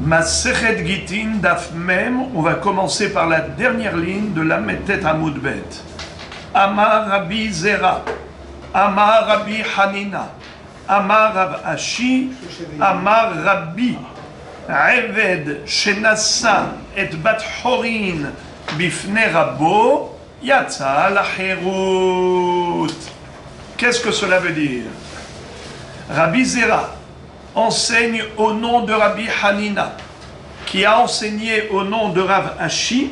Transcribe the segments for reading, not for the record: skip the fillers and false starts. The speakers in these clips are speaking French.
Masechet Gitin Daf Mem, on va commencer par la dernière ligne de Lametet Amud Bet. Amar Rabbi Zera, Amar Rabbi Hanina, Amar Rav Ashi, Amar Rabbi, Eved Shenassa et Bat Horin Bifne Rabbo, Yatsa Lacherut. Qu'est-ce que cela veut dire? Rabbi Zera enseigne au nom de Rabbi Hanina, qui a enseigné au nom de Rav Ashi,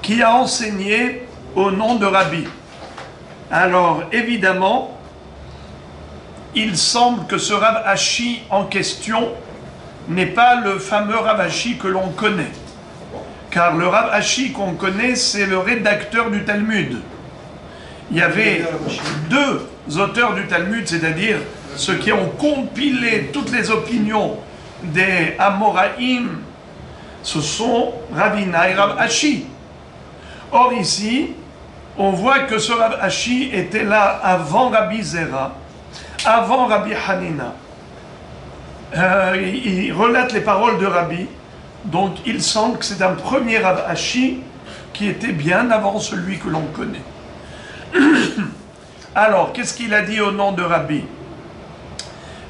qui a enseigné au nom de Rabbi. Alors, évidemment, il semble que ce Rav Ashi en question n'est pas le fameux Rav Ashi que l'on connaît. Car le Rav Ashi qu'on connaît, c'est le rédacteur du Talmud. Il y avait deux auteurs du Talmud, c'est-à-dire ceux qui ont compilé toutes les opinions des Amoraïm, ce sont Ravina et Rav Ashi. Or ici, on voit que ce Rav Ashi était là avant Rabbi Zera, avant Rabbi Hanina. Il relate les paroles de Rabbi, donc il semble que c'est un premier Rav Ashi qui était bien avant celui que l'on connaît. Alors, qu'est-ce qu'il a dit au nom de Rabbi?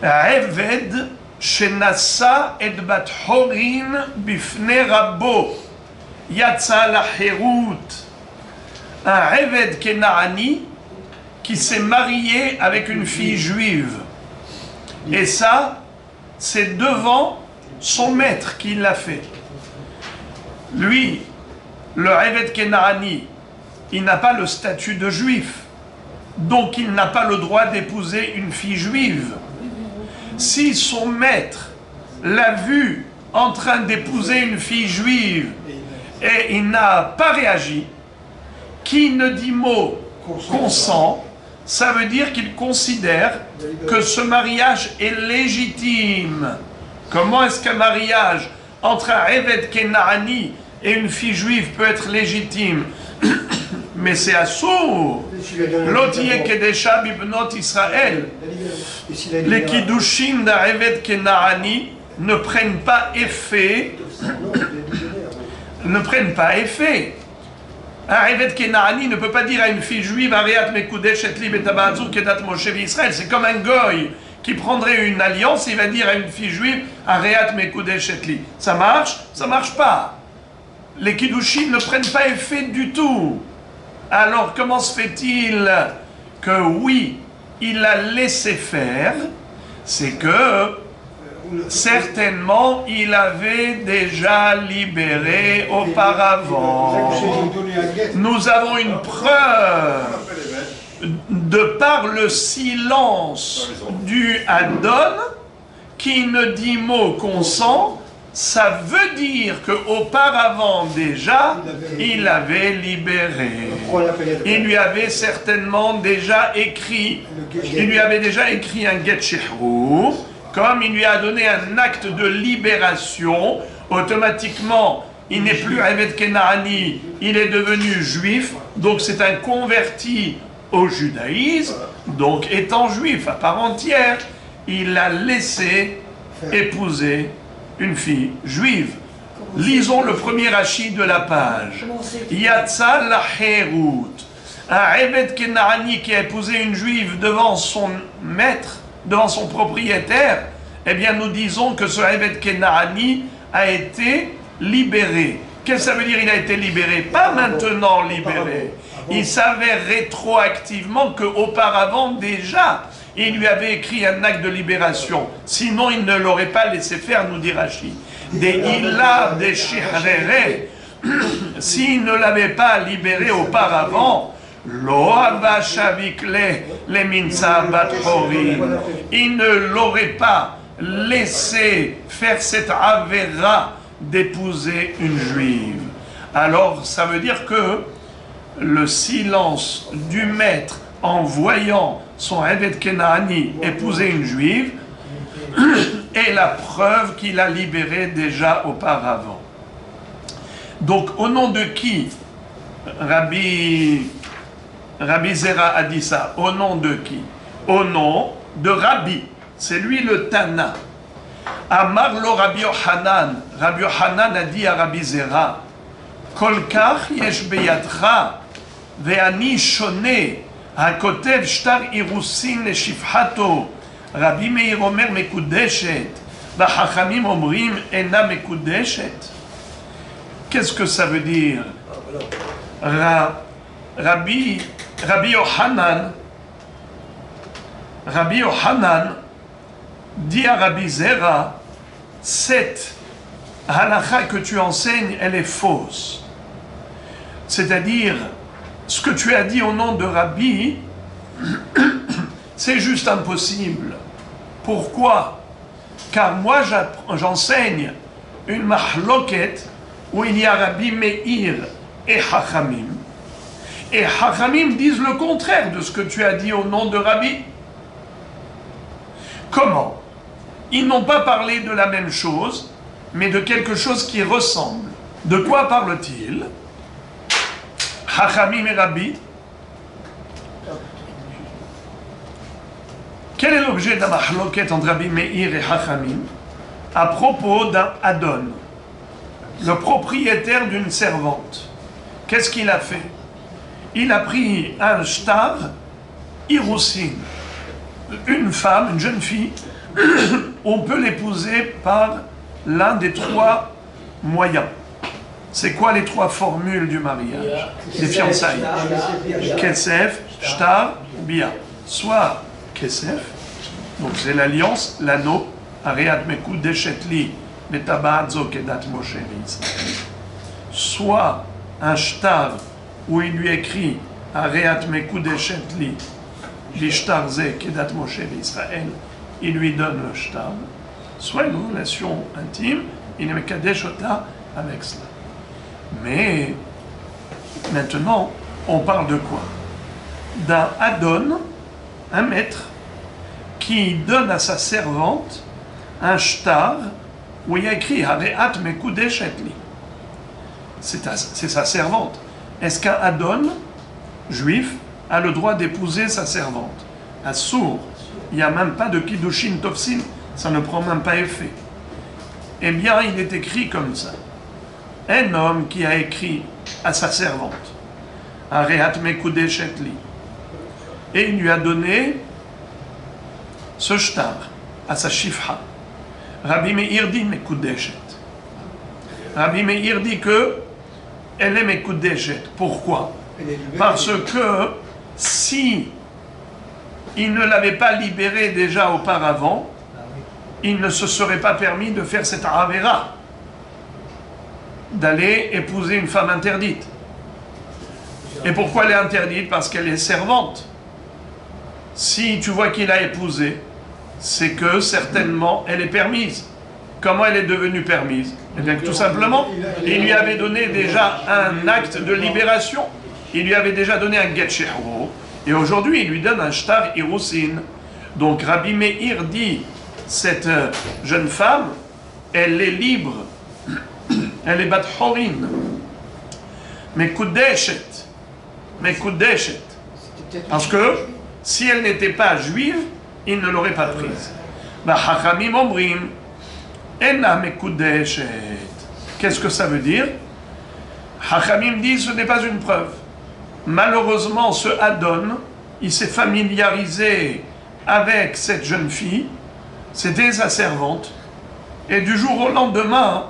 Eved Shenassa et Bat Horin Bifne Rabbo Yatsa Lacherut. Un Eved Kenaani qui s'est marié avec une fille juive. Et ça, c'est devant son maître qui l'a fait. Lui, le Eved Kenaani, il n'a pas le statut de juif. Donc il n'a pas le droit d'épouser une fille juive. Si son maître l'a vu en train d'épouser une fille juive et il n'a pas réagi, qui ne dit mot consent, ça veut dire qu'il considère que ce mariage est légitime. Comment est-ce qu'un mariage entre un Eved Kenaani et une fille juive peut être légitime? Mais c'est assourd. L'otiye kedesha bibnot Israël. Les kiddushin d'un Eved Kenaani ne prennent pas effet. Ne prennent pas effet. Un Eved Kenaani ne peut pas dire à une fille juive Ariat mekudesh et li betabazut kedat Moshe Israël. C'est comme un goy qui prendrait une alliance, il va dire à une fille juive Ariat mekudesh et li. Ça marche? Ça marche pas. Les kiddushin ne prennent pas effet du tout. Alors, comment se fait-il que oui, il a laissé faire? C'est que, certainement, il avait déjà libéré auparavant. Nous avons une preuve de par le silence du Adon qui ne dit mot consent. Ça veut dire qu'auparavant déjà, il avait libéré. Il lui avait certainement déjà écrit, il lui avait déjà écrit un get shehrur, comme il lui a donné un acte de libération, automatiquement, il n'est plus Eved Kenaani, il est devenu juif, donc c'est un converti au judaïsme, donc étant juif à part entière, il a laissé épouser une fille juive. Lisons le premier Rashi de la page. Yatsa Lacherut. Un Eved Kenaani qui a épousé une juive devant son maître, devant son propriétaire, eh bien nous disons que ce Eved Kenaani a été libéré. Qu'est-ce que ça veut dire il a été libéré? Pas maintenant libéré. Il s'avère rétroactivement qu'auparavant déjà, il lui avait écrit un acte de libération. Sinon, il ne l'aurait pas laissé faire, nous dit Rashi. Des ila, des shihrere. S'il ne l'avait pas libéré auparavant, lo avashavikle le minsa bat horin. Il ne l'aurait pas laissé faire cette avéra d'épouser une juive. Alors, ça veut dire que le silence du maître en voyant son Eved Kenaani épouser une juive est la preuve qu'il a libéré déjà auparavant. Donc, au nom de qui Rabbi Zera a dit ça? Au nom de qui? Au nom de Rabbi. C'est lui le Tana. Amar lo Rabbi Yochanan. Rabbi Yochanan a dit à Rabbi Zera, Kol kach yesh beyadcha, ve'ani shone, hakotev shtar irusin leshifhato. Rabbi Meir omer mekudeshet, v'chachamim omrim ena mekudeshet. Qu'est-ce que ça veut dire? Rabbi Yochanan dit à Rabbi Zera, cette halakha que tu enseignes, elle est fausse. C'est-à-dire, ce que tu as dit au nom de Rabbi, c'est juste impossible. Pourquoi? Car moi j'enseigne une mahloket où il y a Rabbi Meir et Chachamim. Et Chachamim disent le contraire de ce que tu as dit au nom de Rabbi. Comment? Ils n'ont pas parlé de la même chose, mais de quelque chose qui ressemble. De quoi parle-t-il? Chachamim et Rabbi. Quel est l'objet d'un mahloket entre Rabbi Meir et Chachamim? À propos d'un Adon, le propriétaire d'une servante. Qu'est-ce qu'il a fait? Il a pris un shtar irusin, une femme, une jeune fille, on peut l'épouser par l'un des trois moyens. C'est quoi les trois formules du mariage, des fiançailles? Kesef, shtar, bia. Soit kesef, donc c'est l'alliance, l'anneau, areat mekud deshetli, betabaat zo kedat Moshe Israël. Soit un shtar où il lui écrit areat mekud deshetli, l'ishtar ze kedat Moshe Israël, il lui donne le shtar, soit une relation intime, il ne mekadesh ota avec cela. Mais maintenant, on parle de quoi? D'un Adon, un maître, qui donne à sa servante un shtar où il y a écrit Hareat mekudesh etli. C'est sa servante. Est-ce qu'un Adon, juif, a le droit d'épouser sa servante? Assour. Il n'y a même pas de kiddushin tofsin, ça ne prend même pas effet. Eh bien, il est écrit comme ça. Un homme qui a écrit à sa servante Hareat mekudesh etli, et il lui a donné ce shtar à sa shifha. Rabbi Meir dit mekudeshet. Rabbi Meir dit que elle est mekudeshet. Pourquoi? Parce que si il ne l'avait pas libérée déjà auparavant, il ne se serait pas permis de faire cette avera, d'aller épouser une femme interdite. Et pourquoi elle est interdite? Parce qu'elle est servante. Si tu vois qu'il a épousé, c'est que certainement elle est permise. Comment elle est devenue permise? Eh bien, tout simplement, il lui avait donné déjà un acte de libération. Il lui avait déjà donné un get shehro. Et aujourd'hui, il lui donne un shtar irusin. Donc Rabbi Meir dit, cette jeune femme, elle est libre. Elle est bat horin. Mais kudeshet. Parce que si elle n'était pas juive, il ne l'aurait pas prise. Chachamim omrim, ena mekudeshet. Qu'est-ce que ça veut dire? Chachamim dit, ce n'est pas une preuve. Malheureusement, ce Adon, il s'est familiarisé avec cette jeune fille, c'était sa servante, et du jour au lendemain,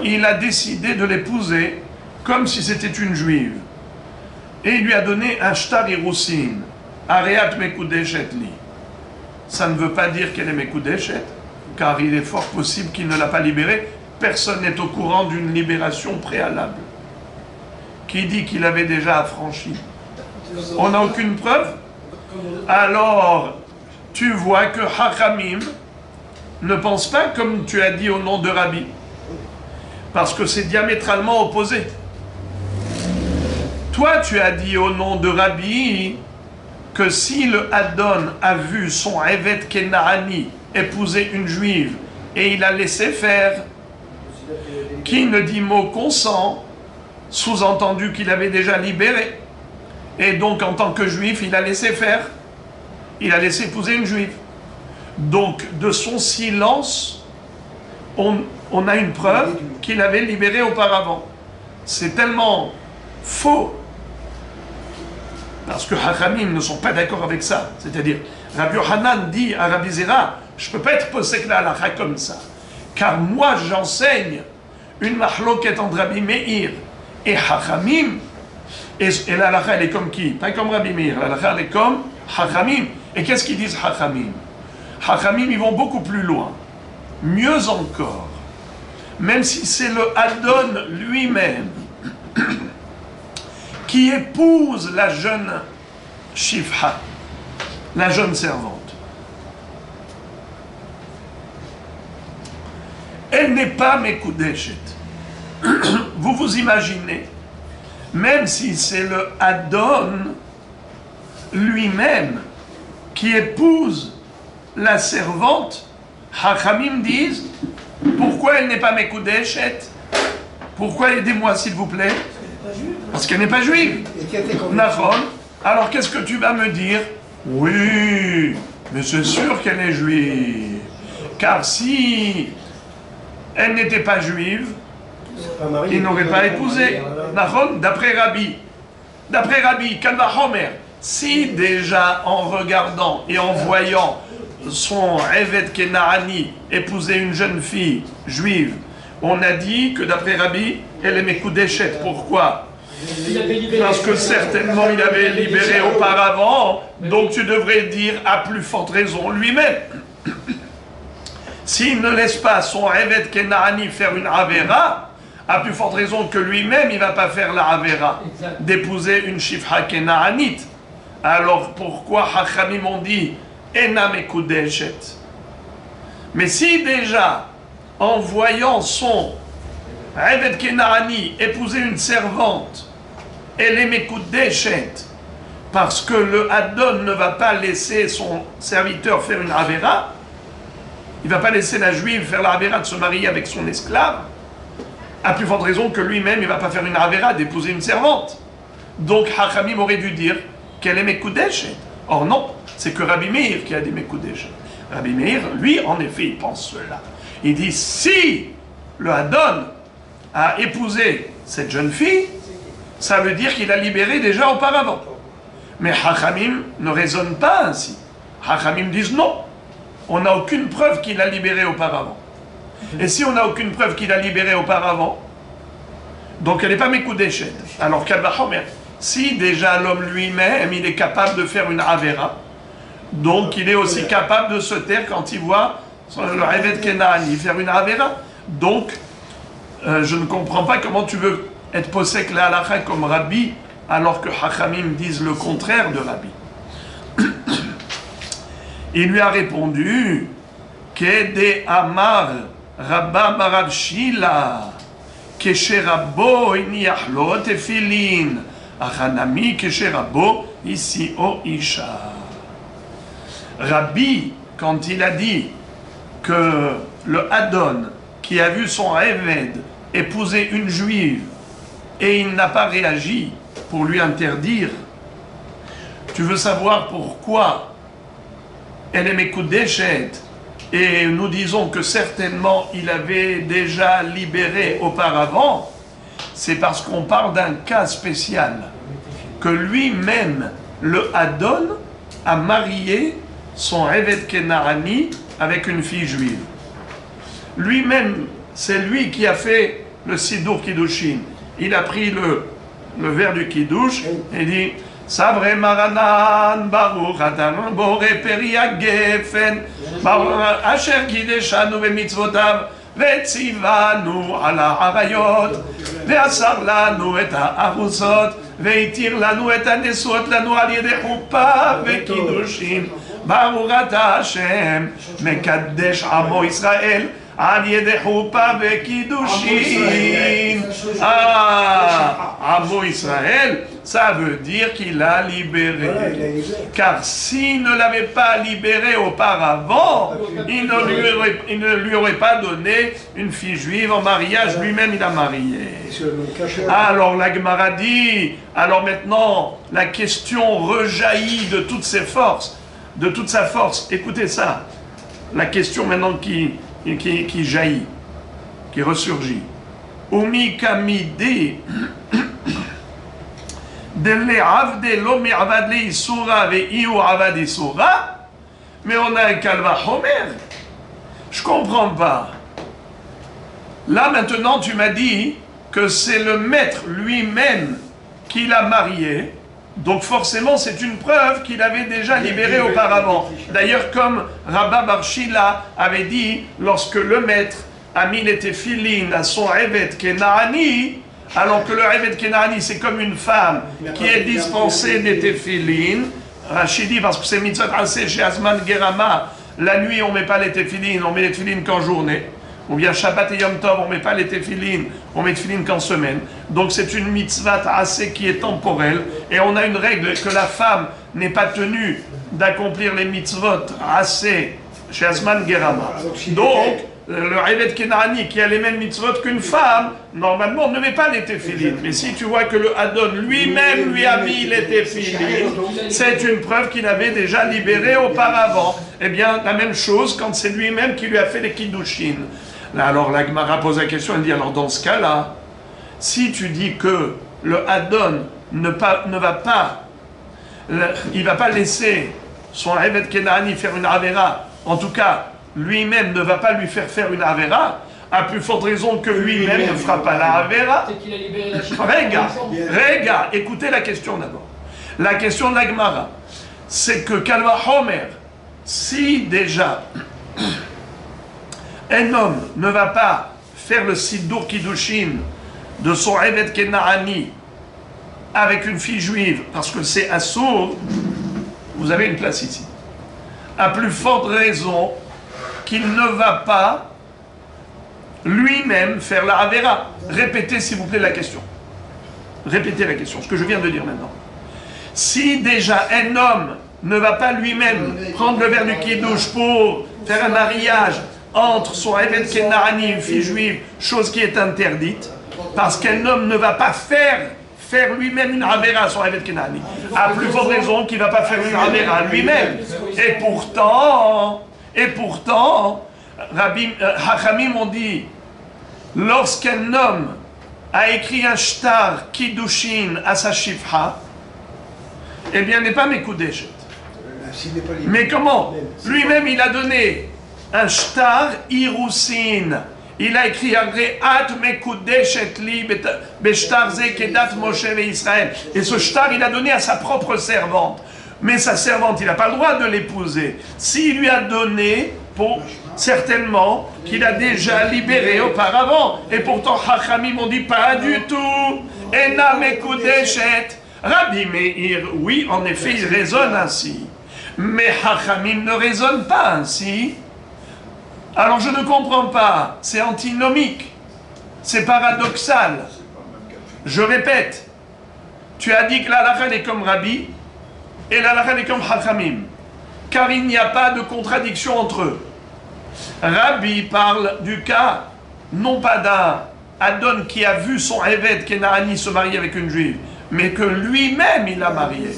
il a décidé de l'épouser comme si c'était une juive. Et il lui a donné un shtar irusin, areat mekudeshet li. Ça ne veut pas dire qu'elle est mekudeshet, car il est fort possible qu'il ne l'a pas libérée. Personne n'est au courant d'une libération préalable. Qui dit qu'il avait déjà affranchi? On n'a aucune preuve. Alors, tu vois que Chachamim ne pense pas comme tu as dit au nom de Rabbi, parce que c'est diamétralement opposé. Toi, tu as dit au nom de Rabbi que si le Adon a vu son Evet Kenaani épouser une juive et il a laissé faire, qui ne dit mot consent, sous-entendu qu'il avait déjà libéré. Et donc, en tant que juif, il a laissé faire. Il a laissé épouser une juive. Donc, de son silence, on a une preuve qu'il avait libéré auparavant. C'est tellement faux, parce que Hachamim ne sont pas d'accord avec ça. C'est-à-dire, Rabbi Yochanan dit à Rabbi Zera, je ne peux pas être posek la halakha comme ça, car moi j'enseigne une mahloket entre Rabbi Meir et Hachamim, et la halakha elle est comme qui? Pas comme Rabbi Meir, la halakha elle est comme Hachamim. Et qu'est-ce qu'ils disent Hachamim? Hachamim, ils vont beaucoup plus loin. Mieux encore, même si c'est le Adon lui-même qui épouse la jeune Shifha, la jeune servante, elle n'est pas Mekudeshet. Vous vous imaginez, même si c'est le Adon lui-même qui épouse la servante, Hachamim disent, pourquoi elle n'est pas Mekudeshet? Pourquoi, aidez-moi s'il vous plaît? Parce qu'elle n'est pas juive. Nahon. Alors qu'est-ce que tu vas me dire? Oui, mais c'est sûr qu'elle est juive. Car si elle n'était pas juive, il n'aurait pas épousé. Nahon, d'après Rabbi, Kalva Homer, si déjà en regardant et en voyant son Eved Kenaani épouser une jeune fille juive, on a dit que d'après Rabbi, elle est Mekudeshet. Pourquoi? Parce que certainement il avait libéré auparavant, donc tu devrais dire à plus forte raison lui-même. S'il ne laisse pas son Eved Kenaani faire une Avera, à plus forte raison que lui-même il ne va pas faire la Avera d'épouser une Shifha Kenaanit. Alors pourquoi Hachamim ont dit Ena Mekudeshet? Mais si déjà en voyant son Eved Kenaani épouser une servante, elle est Mekudeshet, parce que le Adon ne va pas laisser son serviteur faire une Avera, il ne va pas laisser la juive faire la Avera de se marier avec son esclave, à plus forte raison que lui-même il ne va pas faire une Avera d'épouser une servante. Donc Hachamim aurait dû dire qu'elle est Mekudeshet. Or non, c'est que Rabbi Meir qui a dit Mekudeshet. Rabbi Meir, lui, en effet, il pense cela. Il dit, si le Adon a épousé cette jeune fille, ça veut dire qu'il a libéré déjà auparavant. Mais Hachamim ne raisonne pas ainsi. Hachamim disent non, on n'a aucune preuve qu'il a libéré auparavant. Et si on n'a aucune preuve qu'il a libéré auparavant, donc elle n'est pas Mekudeshet. Alors Kalva Homer, si déjà l'homme lui-même, il est capable de faire une Avera, donc il est aussi capable de se taire quand il voit le Eved Kenaani faire une Avera. Donc, je ne comprends pas comment tu veux être posek la halakha comme Rabbi, alors que Hachamim disent le contraire de Rabbi. Il lui a répondu, Kede Amar Rabba Barav Shila, Kesherabo Iniachlo Tefilin, Achanami Kesherabo ici o Isha. Rabbi, quand il a dit que le Adon, qui a vu son Eved épouser une juive, et il n'a pas réagi pour lui interdire, tu veux savoir pourquoi elle est Mekudeshet, et nous disons que certainement il avait déjà libéré auparavant, c'est parce qu'on parle d'un cas spécial, que lui-même, le Adon, a marié son Eved Kenaani avec une fille juive. Lui-même, c'est lui qui a fait le Sidur Kiddushin. Il a pris le verre du Kiddush et dit Sabre Maranan Baruch Atan Boré Peria Gefen Asher Kideshanu Bemitzvotav Vetzivanu Ala Harayot Ve'asar Lanu Et Ha'arusot Ve'itir Lanu Et Hanesuot Lanu Al Yedei Chuppah Ve'Kiddushin Baruch Ata Hashem Mekadesh Amo Israël Al Yedei Chuppah Ve'Kiddushin. Amo Israël, ça veut dire qu'il a libéré. Car s'il ne l'avait pas libéré auparavant, il ne lui aurait pas donné une fille juive en mariage, lui-même il a marié. Alors la Gemara dit, alors maintenant la question rejaillit de toutes ses forces, de toute sa force. Écoutez ça, la question maintenant qui jaillit. qui ressurgit. Umi kamide delle avde lo mi'avad le isura ve iu avad isura, mais on a un kalva homer. Je comprends pas. Là maintenant tu m'as dit que c'est le maître lui-même qui l'a marié, donc forcément c'est une preuve qu'il avait déjà libéré auparavant. D'ailleurs comme Rabba Bar Shila avait dit, lorsque le maître a mis les téphilines à son Eved Kenaani, alors que le Eved Kenaani c'est comme une femme qui est dispensée des téphilines, Rachid dit parce que c'est mitzvot assez chez Azman Gerama, la nuit on ne met pas les téphilines, on met les téphilines qu'en journée. Ou bien Shabbat et Yom Tov, on ne met pas les téphilines, on met les téphilines qu'en semaine. Donc c'est une mitzvah assez qui est temporelle. Et on a une règle que la femme n'est pas tenue d'accomplir les mitzvot assez chez Asman Gerama. Donc, le Eved Kenaani qui a les mêmes mitzvot qu'une femme, normalement ne met pas les téphilines. Mais si tu vois que le Adon lui-même lui a mis les téphilines, c'est une preuve qu'il avait déjà libéré auparavant. Eh bien, la même chose quand c'est lui-même qui lui a fait les kiddushin. Là, alors la Gemara pose la question, elle dit, alors dans ce cas-là, si tu dis que le Adon ne va pas laisser son Eved Kenaani faire une Avera, en tout cas, lui-même ne va pas lui faire une Avera, à plus forte raison que lui-même ne fera pas la Avera. Regarde, écoutez la question d'abord. La question de la Gemara, c'est que Kalva Homer, si déjà un homme ne va pas faire le Siddur Kiddushin de son Eved Kenaani avec une fille juive, parce que c'est assourd, vous avez une place ici. À plus forte raison qu'il ne va pas lui-même faire la Avera. Répétez s'il vous plaît la question. Répétez la question, ce que je viens de dire maintenant. Si déjà un homme ne va pas lui-même prendre le verre du Kiddush pour faire un mariage entre son Eved Kenaani et une fille juive, chose qui est interdite, parce qu'un homme ne va pas faire lui-même une Avera à son Eved Kenaani, à plus forte raison qu'il ne va pas faire une Avera lui-même. Et pourtant, Hachamim ont dit, lorsqu'un homme a écrit un shtar kiddushin à sa shifha, eh bien, il n'est pas Mekudeshet. Mais comment? Lui-même, il a donné un shtar irusin. Il a écrit Re'at Mekudeshet li beshtar ze kedat Moshe ve Israël. Et ce shtar, il a donné à sa propre servante. Mais sa servante, il n'a pas le droit de l'épouser. S'il lui a donné, certainement qu'il a déjà libéré auparavant. Et pourtant, Hachamim m'ont dit pas du tout. Ena Mekudeshet. Rabbi Meir, oui, en effet, il raisonne ainsi. Mais Hachamim ne raisonne pas ainsi. Alors je ne comprends pas. C'est antinomique. C'est paradoxal. Je répète. Tu as dit que la halakha est comme Rabbi et la halakha est comme Hachamim. Car il n'y a pas de contradiction entre eux. Rabbi parle du cas, non pas d'un Adon qui a vu son Eved Kenaani se marier avec une juive, mais que lui-même il l'a marié.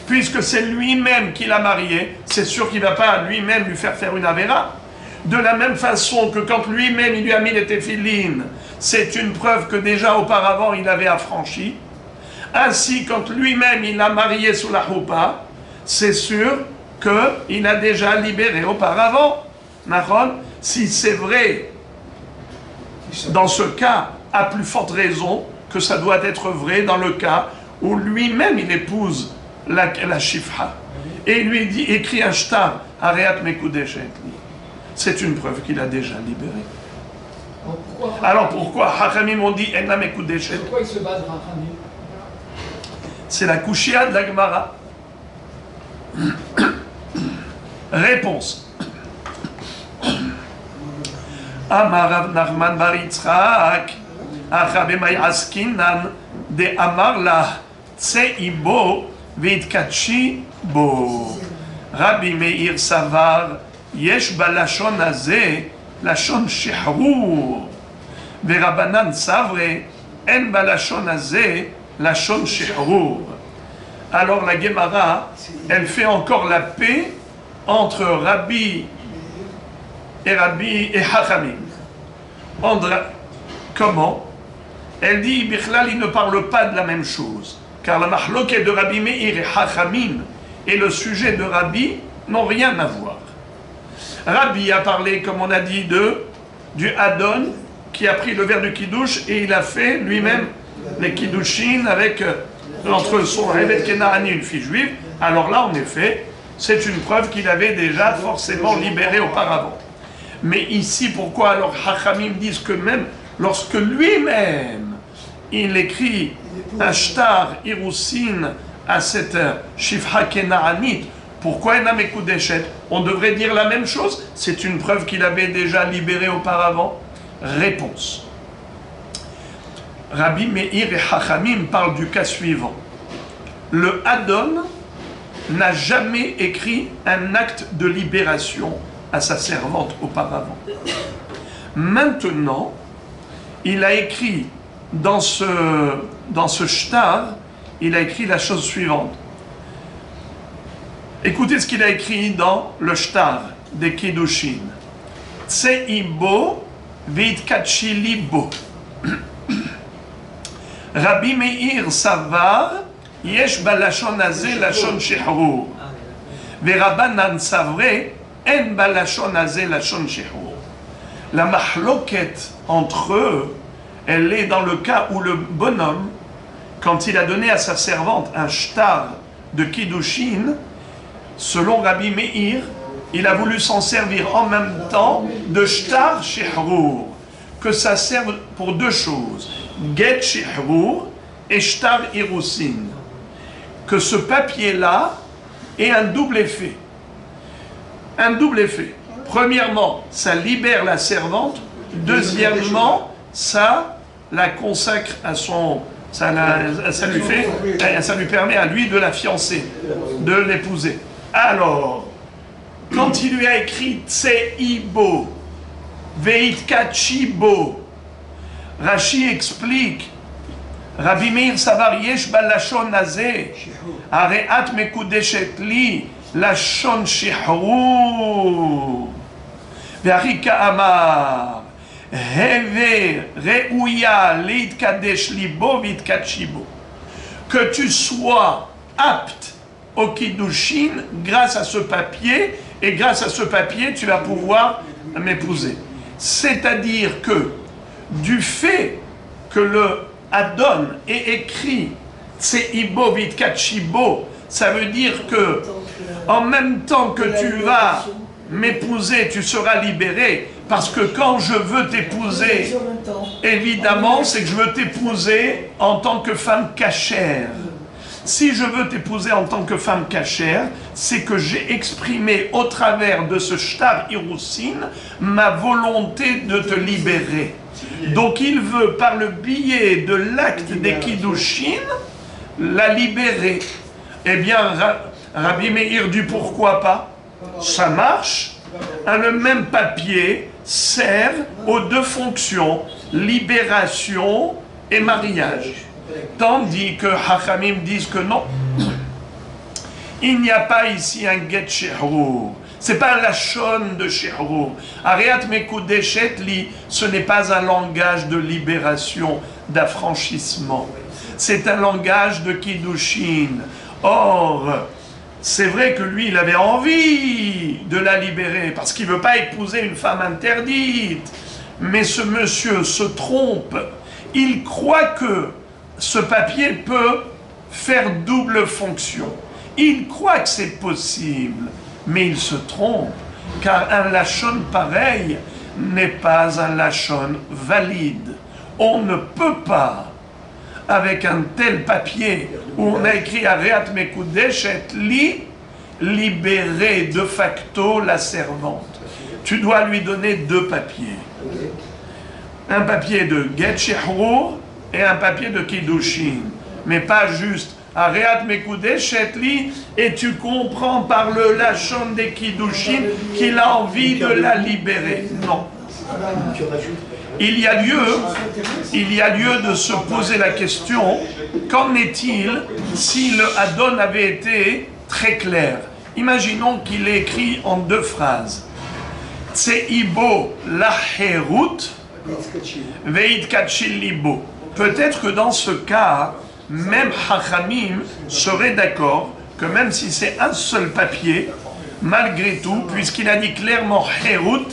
Puisque c'est lui-même qui l'a marié, c'est sûr qu'il ne va pas lui-même lui faire une Avera. De la même façon que quand lui-même il lui a mis les téphilines, c'est une preuve que déjà auparavant il avait affranchi. Ainsi, quand lui-même il l'a marié sous la choupa, c'est sûr qu'il a déjà libéré auparavant. Si c'est vrai, dans ce cas, à plus forte raison que ça doit être vrai dans le cas où lui-même il épouse la shifha. Et il lui dit, écrit un shtar, Areat Mekudeshet. C'est une preuve qu'il a déjà libéré. Alors pourquoi Hachamim ont dit Enna Mekudeshet? Pourquoi il se base Hachamim? C'est la Kushia de la Gemara. Réponse. Amar Rav Nachman bar Yitzchak, Achabe May Askinan, de Amar la Tsei bo Veitkatshi bo. Rabbi Meir Savar, Yesh balashon הזה, לשון שחרור. ורבנן סברי, אין בלשון הזה, לשון שחרור. Alors la Gemara, elle fait encore la paix entre Rabbi et Hachamim. Comment? Elle dit, Bichlal, il ne parle pas de la même chose. Car la mahloket de Rabbi Meir et Chachamim et le sujet de Rabbi n'ont rien à voir. Rabbi a parlé, comme on a dit, du Adon qui a pris le verre du Kiddush et il a fait lui-même les Kiddushin avec entre son Eved Kenaani, une fille juive. Alors là, en effet, c'est une preuve qu'il avait déjà forcément libéré auparavant. Mais ici, pourquoi alors Chachamim disent que même lorsque lui-même il écrit un shtar irousin à cette shifra kenaanite, pourquoi Enamekudeshet? On devrait dire la même chose. C'est une preuve qu'il avait déjà libéré auparavant. Réponse. Rabbi Meir et Chachamim parlent du cas suivant. Le Adon n'a jamais écrit un acte de libération à sa servante auparavant. Maintenant, il a écrit dans ce shtar, il a écrit la chose suivante. Écoutez ce qu'il a écrit dans le shtar des Kiddushin. Tseibo v'itkachilibo. Rabbi Meir savar yesh balashon azeh lashon shehrur. Verabanan savre en balashon azeh lashon shehrur. La mahloket entre eux, elle est dans le cas où le bonhomme, quand il a donné à sa servante un shtar de Kiddushin, selon Rabbi Meir, il a voulu s'en servir en même temps de shtar shehrur, que ça serve pour deux choses, get shehrur et shtar irusin, que ce papier-là ait un double effet. Un double effet. Premièrement, ça libère la servante. Deuxièmement, ça la consacre à son... Ça lui permet à lui de la fiancer, de l'épouser. Alors, quand il lui a écrit Tseibo, Veitkachibo, Rashi explique, Rabbi Meir savar yesh balashon azeh, areat mekudeshet li, lashon shehrur, ve'arika amar, Heve reouya leitkadesh libo vitkachibo. Que tu sois apte au Kiddushin grâce à ce papier, et grâce à ce papier, tu vas pouvoir m'épouser. C'est-à-dire que, du fait que le Adon ait écrit Tseibo vitkachibo, ça veut dire que, en même temps que tu vas m'épouser, tu seras libéré. Parce que quand je veux t'épouser, évidemment, c'est que je veux t'épouser en tant que femme cachère. Si je veux t'épouser en tant que femme cachère, c'est que j'ai exprimé au travers de ce shtar irousin ma volonté de te libérer. Donc il veut, par le biais de l'acte des Kiddushin, la libérer. Eh bien, Rabbi Meir dit pourquoi pas? Ça marche. Le même papier sert aux deux fonctions, libération et mariage. Tandis que Hachamim disent que non, il n'y a pas ici un get shehrur. C'est pas un lachon de shehrur. Areat mekudeshet li, ce n'est pas un langage de libération, d'affranchissement. C'est un langage de kiddushin. Or, c'est vrai que lui, il avait envie de la libérer parce qu'il ne veut pas épouser une femme interdite. Mais ce monsieur se trompe. Il croit que ce papier peut faire double fonction. Il croit que c'est possible, mais il se trompe, car un lachon pareil n'est pas un lachon valide. On ne peut pas, avec un tel papier où on a écrit Areat Mekudeshet li, libérer de facto la servante. Tu dois lui donner deux papiers. Un papier de Get Shehrur et un papier de Kiddushin. Mais pas juste Areat Mekudeshet li, et tu comprends par le lachon des Kiddushin qu'il a envie de la libérer. Non. Il y a lieu de se poser la question, qu'en est-il si le Adon avait été très clair? Imaginons qu'il est écrit en deux phrases. Tseibo laherut Veit Kachil Libo. Peut-être que dans ce cas, même Hachamim serait d'accord que même si c'est un seul papier, malgré tout, puisqu'il a dit clairement Herut,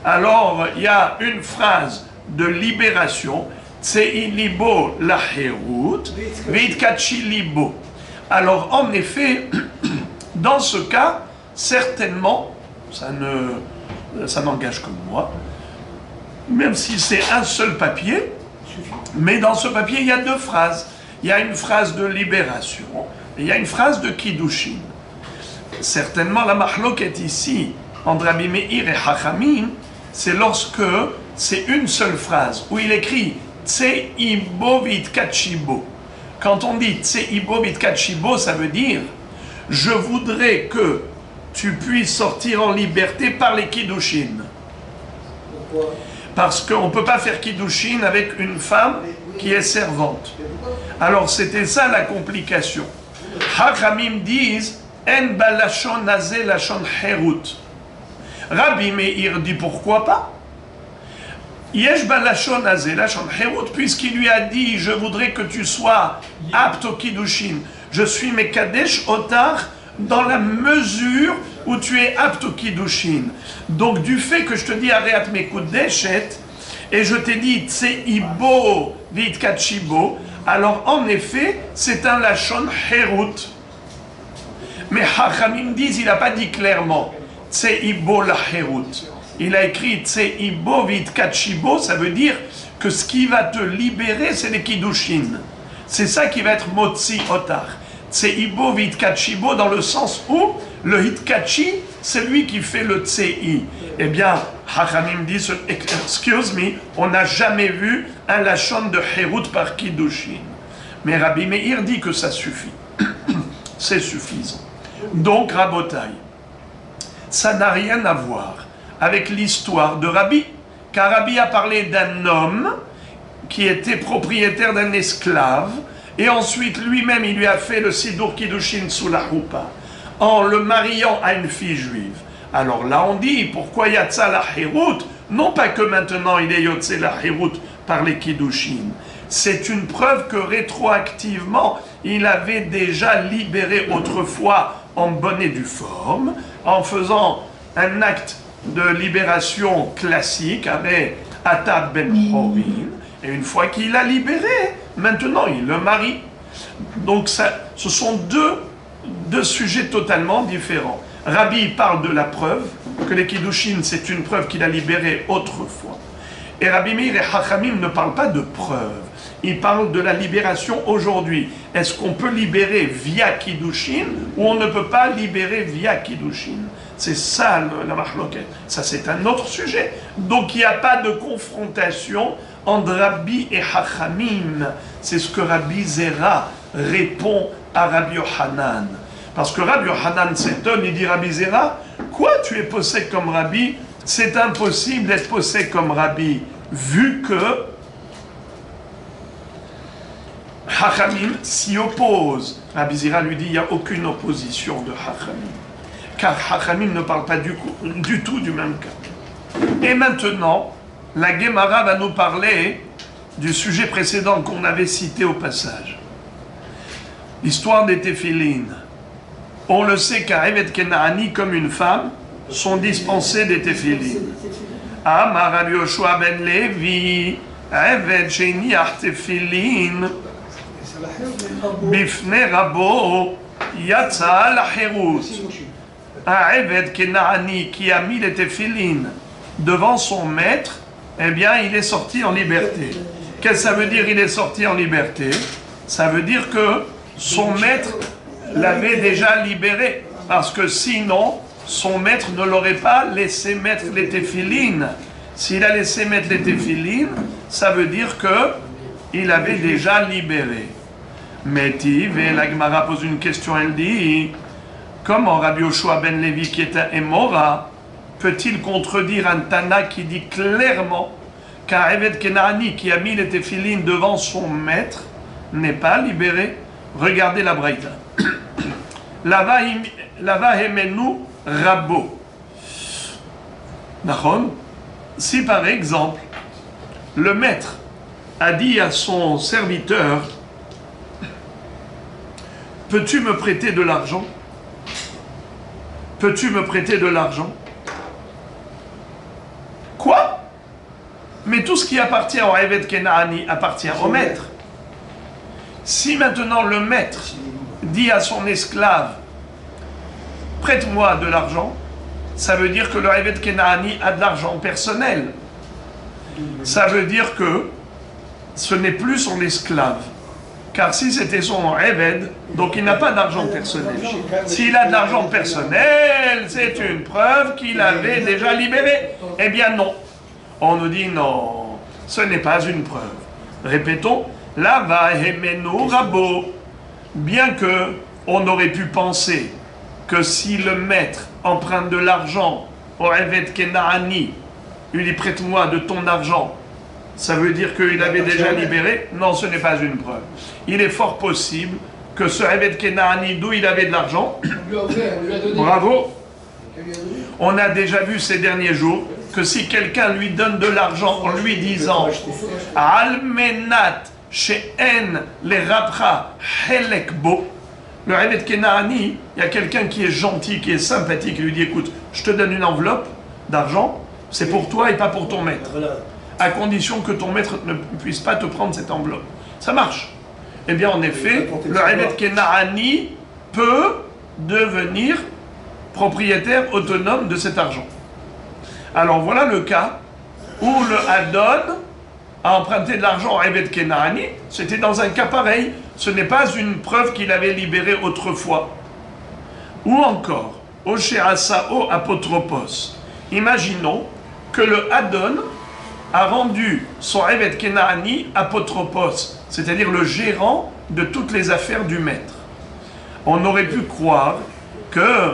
alors il y a une phrase de libération, Tsei Libo la Herut, Veit Kachil Libo. Alors en effet, dans ce cas, certainement, ça n'engage que moi, même si c'est un seul papier, mais dans ce papier, il y a deux phrases. Il y a une phrase de libération et il y a une phrase de Kiddushin. Certainement, la mahloket ici, entre Rabbi Meir et Hachamim, c'est lorsque c'est une seule phrase, où il écrit Tseibo vitkachibo. Quand on dit Tseibo vitkachibo, ça veut dire je voudrais que tu puisses sortir en liberté par les Kiddushin. Pourquoi? Parce qu'on ne peut pas faire Kiddushin avec une femme qui est servante. Alors c'était ça la complication. Hachamim disent En balachon nazé lachon herut. Rabbi Meir dit pourquoi pas? Yesh balachon nazé lachon herut, puisqu'il lui a dit je voudrais que tu sois apte au Kiddushin. Je suis Mekadesh Otar dans la mesure où tu es apte au Kiddushin. Donc du fait que je te dis Areat Mekudeshet, et je t'ai dit Tseibo vitkachibo, alors en effet c'est un lachon herut. Mais Hachamim disent, il n'a pas dit clairement Tseibo la herut. Il a écrit Tseibo vitkachibo, ça veut dire que ce qui va te libérer c'est les Kiddushin. C'est ça qui va être Motzi Otar. Tseibo vitkachibo dans le sens où le hitkachi, c'est lui qui fait le tsei. Eh bien, Hachamim dit, excuse me, on n'a jamais vu un lachon de herut par Kiddushin. Mais Rabbi Meir dit que ça suffit. C'est suffisant. Donc, Rabotai, ça n'a rien à voir avec l'histoire de Rabbi, car Rabbi a parlé d'un homme qui était propriétaire d'un esclave, et ensuite lui-même il lui a fait le Sidur Kiddushin sous la roupa, en le mariant à une fille juive. Alors là on dit, pourquoi Yatsa la Herut? Non pas que maintenant il est Yotse la Herut par les Kiddushin. C'est une preuve que rétroactivement, il avait déjà libéré autrefois en bonne et due forme, en faisant un acte de libération classique avec Atab ben Horin. Et une fois qu'il a libéré, maintenant il le marie. Donc ce sont deux sujets totalement différents. Rabbi parle de la preuve, que les Kiddushin c'est une preuve qu'il a libérée autrefois. Et Rabbi Meir et Hachamim ne parlent pas de preuve. Ils parlent de la libération aujourd'hui. Est-ce qu'on peut libérer via Kiddushin ou on ne peut pas libérer via Kiddushin? C'est ça la mahloket. Ça c'est un autre sujet. Donc il n'y a pas de confrontation entre Rabbi et Hachamim. C'est ce que Rabbi Zera répond à Rabbi Yohanan. Parce que Rabbi Yohanan s'étonne, il dit Rabbi Zera, quoi tu es possède comme Rabbi? C'est impossible d'être possède comme Rabbi, vu que Hachamim s'y oppose. Rabbi Zera lui dit il n'y a aucune opposition de Hachamim. Car Hachamim ne parle pas du tout du même cas. Et maintenant, la Gemara va nous parler du sujet précédent qu'on avait cité au passage. L'histoire des téphilines. On le sait qu'un Evet Kenaani comme une femme sont dispensés des téphilines. Amar Rabbi Yoshua ben Levi, Evet Sheniach téphilin, Bifne Rabo, Yatsa la Herut. Un Evet Kenaani qui a mis les téphilines devant son maître, eh bien, il est sorti en liberté. Qu'est-ce que ça veut dire, il est sorti en liberté? Ça veut dire que son maître l'avait déjà libéré. Parce que sinon, son maître ne l'aurait pas laissé mettre les téphilines. S'il a laissé mettre les téphilines, ça veut dire qu'il avait déjà libéré. Mais la Gemara pose une question, elle dit, comment Rabbi Yoshua ben Levi, qui est un Emora, peut-il contredire un Tana qui dit clairement qu'un Evet Kenaani qui a mis les téphilines devant son maître n'est pas libéré? Regardez la Braïta. Lava hemenu rabo. Si par exemple, le maître a dit à son serviteur, peux-tu me prêter de l'argent? Peux-tu me prêter de l'argent? Quoi? Mais tout ce qui appartient au Eved Kenaani appartient au maître. Si maintenant le maître dit à son esclave, prête-moi de l'argent, ça veut dire que le Eved Kenaani a de l'argent personnel. Ça veut dire que ce n'est plus son esclave. Car si c'était son Eved, donc il n'a pas d'argent personnel. S'il a de l'argent personnel, c'est une preuve qu'il avait déjà libéré. Eh bien non. On nous dit non, ce n'est pas une preuve. Répétons, la va hemenu rabo. Bien que on aurait pu penser que si le maître emprunte de l'argent au Eved Kenaani, il dit prête-moi de ton argent, ça veut dire qu'il avait déjà libéré? Non, ce n'est pas une preuve. Il est fort possible que ce Eved Kenaani, d'où il avait de l'argent, bravo, on a déjà vu ces derniers jours que si quelqu'un lui donne de l'argent en lui disant Almenat she'en le rabcha helekbo, le Eved Kenaani, il y a quelqu'un qui est gentil, qui est sympathique, il lui dit écoute, je te donne une enveloppe d'argent, c'est pour toi et pas pour ton maître. À condition que ton maître ne puisse pas te prendre cette enveloppe. Ça marche. Eh bien, en effet, le Eved Kenaani peut devenir propriétaire autonome de cet argent. Alors, voilà le cas où le Adon a emprunté de l'argent au Eved Kenaani. C'était dans un cas pareil. Ce n'est pas une preuve qu'il avait libéré autrefois. Ou encore, Oshéasao apotropos. Imaginons que le Adon a rendu son Eved Kenaani apotropos, c'est-à-dire le gérant de toutes les affaires du maître. On aurait pu croire que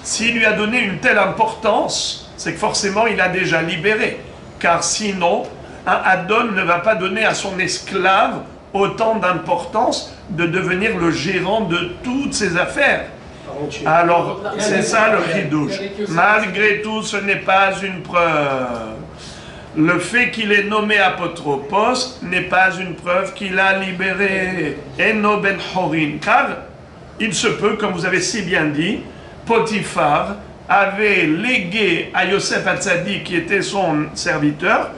s'il lui a donné une telle importance, c'est que forcément il a déjà libéré. Car sinon, un Adon ne va pas donner à son esclave autant d'importance de devenir le gérant de toutes ses affaires. Alors, c'est ça le chidouche. Malgré tout, ce n'est pas une preuve. Le fait qu'il est nommé apotropos n'est pas une preuve qu'il a libéré Eno ben Horin. Car il se peut, comme vous avez si bien dit, Potiphar avait légué à Yosef Hatzadik, qui était son serviteur,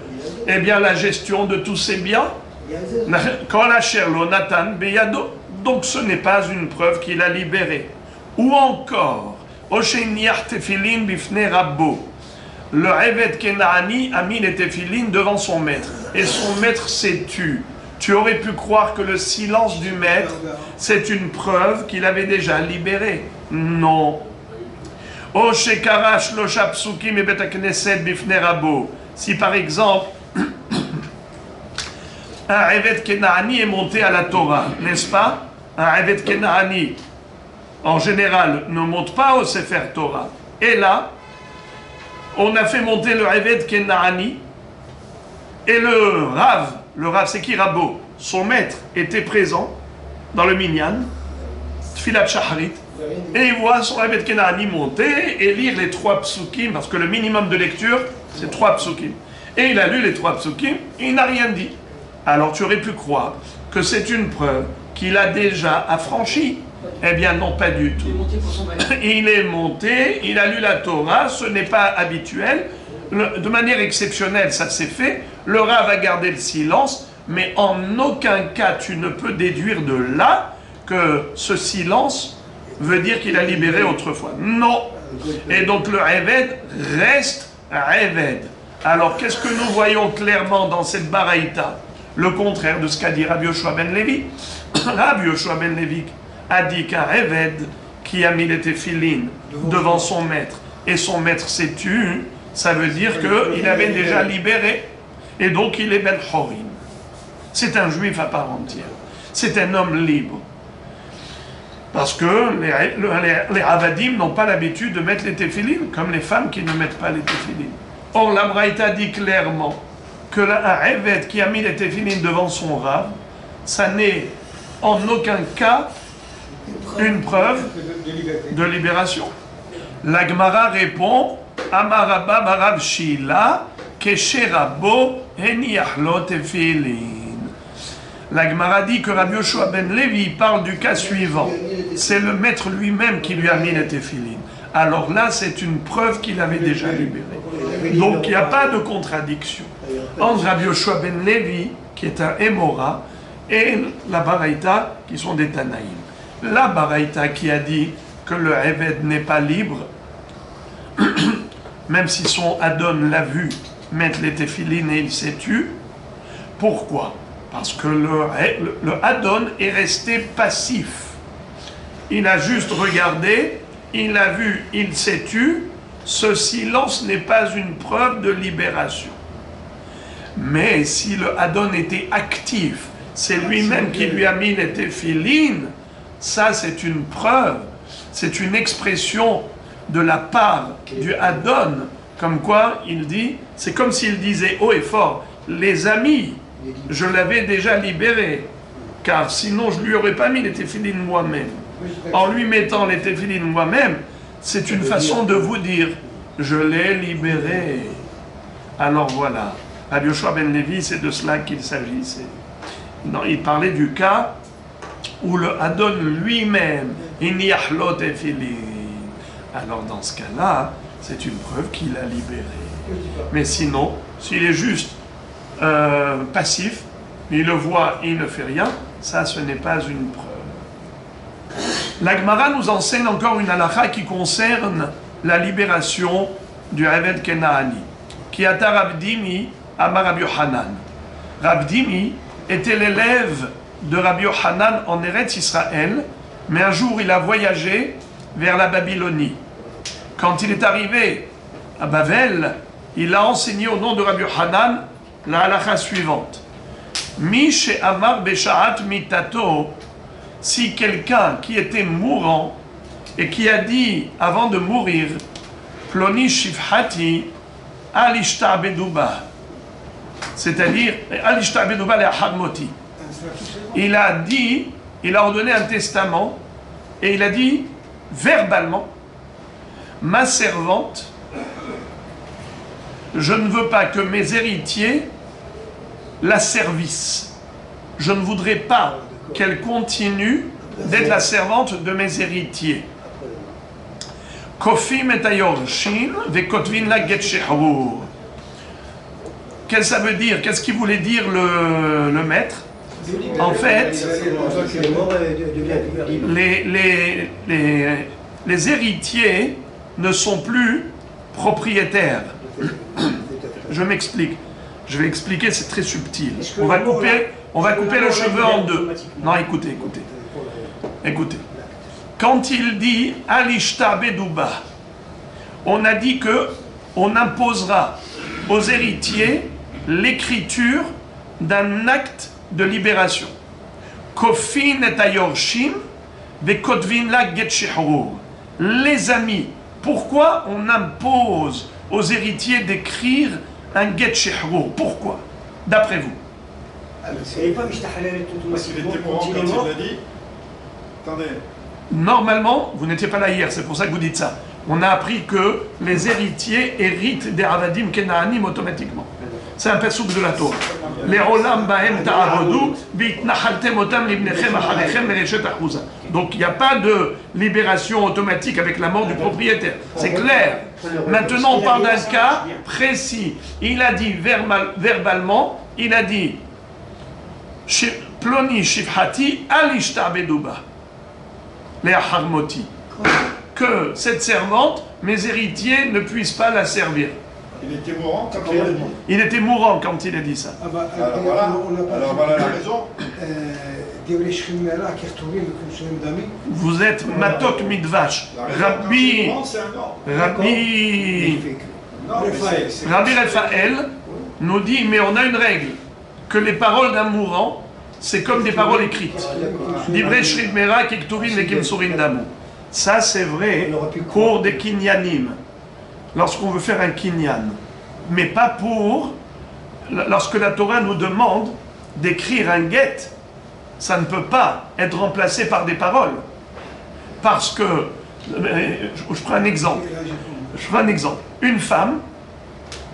eh bien la gestion de tous ses biens. Donc ce n'est pas une preuve qu'il a libéré. Ou encore, Osheniach tefilin bifne rabbo. Le Eved Kenaani a mis les tefilin devant son maître. Et son maître s'est tu. Tu aurais pu croire que le silence du maître, c'est une preuve qu'il avait déjà libéré. Non. Oshekarash losha psukim et bet hakneset bifne rabbo. Si par exemple, un Eved Kenaani est monté à la Torah, n'est-ce pas? Un Eved Kenaani, en général, ne monte pas au Sefer Torah. Et là, on a fait monter le Eved Kenaani, et le Rav c'est qui Rabbo? Son maître était présent dans le Minyan, Tfilat Shacharit, et il voit son Eved Kenaani monter et lire les 3 psukim, parce que le minimum de lecture, c'est 3 psukim. Et il a lu les 3 psukim, et il n'a rien dit. Alors tu aurais pu croire que c'est une preuve qu'il a déjà affranchi. Eh bien non, pas du tout. Il est monté, il a lu la Torah, ce n'est pas habituel. De manière exceptionnelle, ça s'est fait. Le Rav a gardé le silence, mais en aucun cas tu ne peux déduire de là que ce silence veut dire qu'il a libéré autrefois. Non. Et donc le Eved reste Eved. Alors qu'est-ce que nous voyons clairement dans cette baraïta? Le contraire de ce qu'a dit Rabbi Yoshua ben Levi. Rabbi Yoshua ben Levi a dit qu'un Eved qui a mis les téphilines devant son maître et son maître s'est tu, ça veut dire qu'il avait déjà libéré et donc il est ben Horin. C'est un juif à part entière. C'est un homme libre. Parce que les Avadim n'ont pas l'habitude de mettre les téphilines comme les femmes qui ne mettent pas les téphilines. Or la Braïta dit clairement que un Eved qui a mis les téphilines devant son Rav, ça n'est en aucun cas une preuve de libération. La Gemara répond Amarabba Barav Shila Keshe Rabbo הניח לו תפילין. La Gemara dit que Rabbi Yoshua ben Levi parle du cas suivant. C'est le maître lui-même qui lui a mis les téphilines. Alors là, c'est une preuve qu'il avait déjà libéré. Donc il n'y a pas de contradiction entre Rabbi Yoshua ben Levi, qui est un Émora, et la Baraïta, qui sont des Tanaïm. La Baraïta qui a dit que le Eved n'est pas libre, même si son Adon l'a vu mettre les téphilines et il s'est tu. Pourquoi? Parce que le Adon est resté passif. Il a juste regardé, il a vu, il s'est tu. Ce silence n'est pas une preuve de libération. Mais si le Adon était actif, c'est lui-même qui lui a mis les téphilines, ça c'est une preuve, c'est une expression de la part du Adon, comme quoi il dit, c'est comme s'il disait haut et fort, les amis, je l'avais déjà libéré, car sinon je ne lui aurais pas mis les téphilines moi-même. En lui mettant les téphilines moi-même, c'est une façon de vous dire, je l'ai libéré. Alors voilà, Rabbi Yoshua ben Levi, c'est de cela qu'il s'agissait. Non, il parlait du cas où le Adon lui-même, iniach lo téphilines. Alors dans ce cas-là, c'est une preuve qu'il a libéré. Mais sinon, s'il est juste passif, il le voit, il ne fait rien, ça ce n'est pas une preuve. La Gemara nous enseigne encore une halakha qui concerne la libération du Eved Kenaani. Qui ata Rabdimi amar Rabbi Yochanan. Rabdimi était l'élève de Rabbi Yochanan en Eretz Israël, mais un jour il a voyagé vers la Babylonie. Quand il est arrivé à Bavel, il a enseigné au nom de Rabbi Yochanan la halakha suivante. Mi she'amar besha'at mitato, si quelqu'un qui était mourant et qui a dit avant de mourir, ploni shifhati alishtabeduba, c'est-à-dire alishtabeduba le'achadmoti. Il a dit, il a ordonné un testament et il a dit verbalement, ma servante, je ne veux pas que mes héritiers la servissent. Je ne voudrais pas qu'elle continue d'être la servante de mes héritiers. Kofim et ayorshin vekotvin la get shehrur. Qu'est-ce que ça veut dire? Qu'est-ce qu'il voulait dire le maître? En fait, les héritiers ne sont plus propriétaires. Je m'explique. Je vais expliquer, c'est très subtil. On va couper le cheveu en deux. Non, écoutez. Écoutez. Quand il dit Alishta Bedouba, on a dit que on imposera aux héritiers l'écriture d'un acte de libération. Kofin et ayorshim vekotvin la get shehrur. Les amis, pourquoi on impose aux héritiers d'écrire un get shehrur? Pourquoi? D'après vous? Parce qu'il était mourant quand il l'a dit. Attendez. Normalement, vous n'étiez pas là hier, c'est pour ça que vous dites ça. On a appris que les héritiers héritent des Avadim Kenaanim automatiquement. C'est un passouk de la Torah. Donc il n'y a pas de libération automatique avec la mort du propriétaire. C'est clair. Maintenant on parle d'un cas précis. Il a dit verbalement, il a dit Ploni shifhati alishtabeduba le'acharmoti, que cette servante, mes héritiers ne puissent pas la servir. Il était mourant quand il a dit. Il était mourant quand il a dit ça. Alors voilà la raison. Vous êtes Matok Midvash. Rabbi Raphaël nous dit, mais on a une règle, que les paroles d'un mourant, c'est comme des paroles écrites. Divrei Shrit Mera Kiktuvin Lekim Surin Damu. Ça c'est vrai pour des kinyanim, lorsqu'on veut faire un kinyan. Mais pas pour, lorsque la Torah nous demande d'écrire un get, ça ne peut pas être remplacé par des paroles. Parce que, je prends un exemple. Une femme,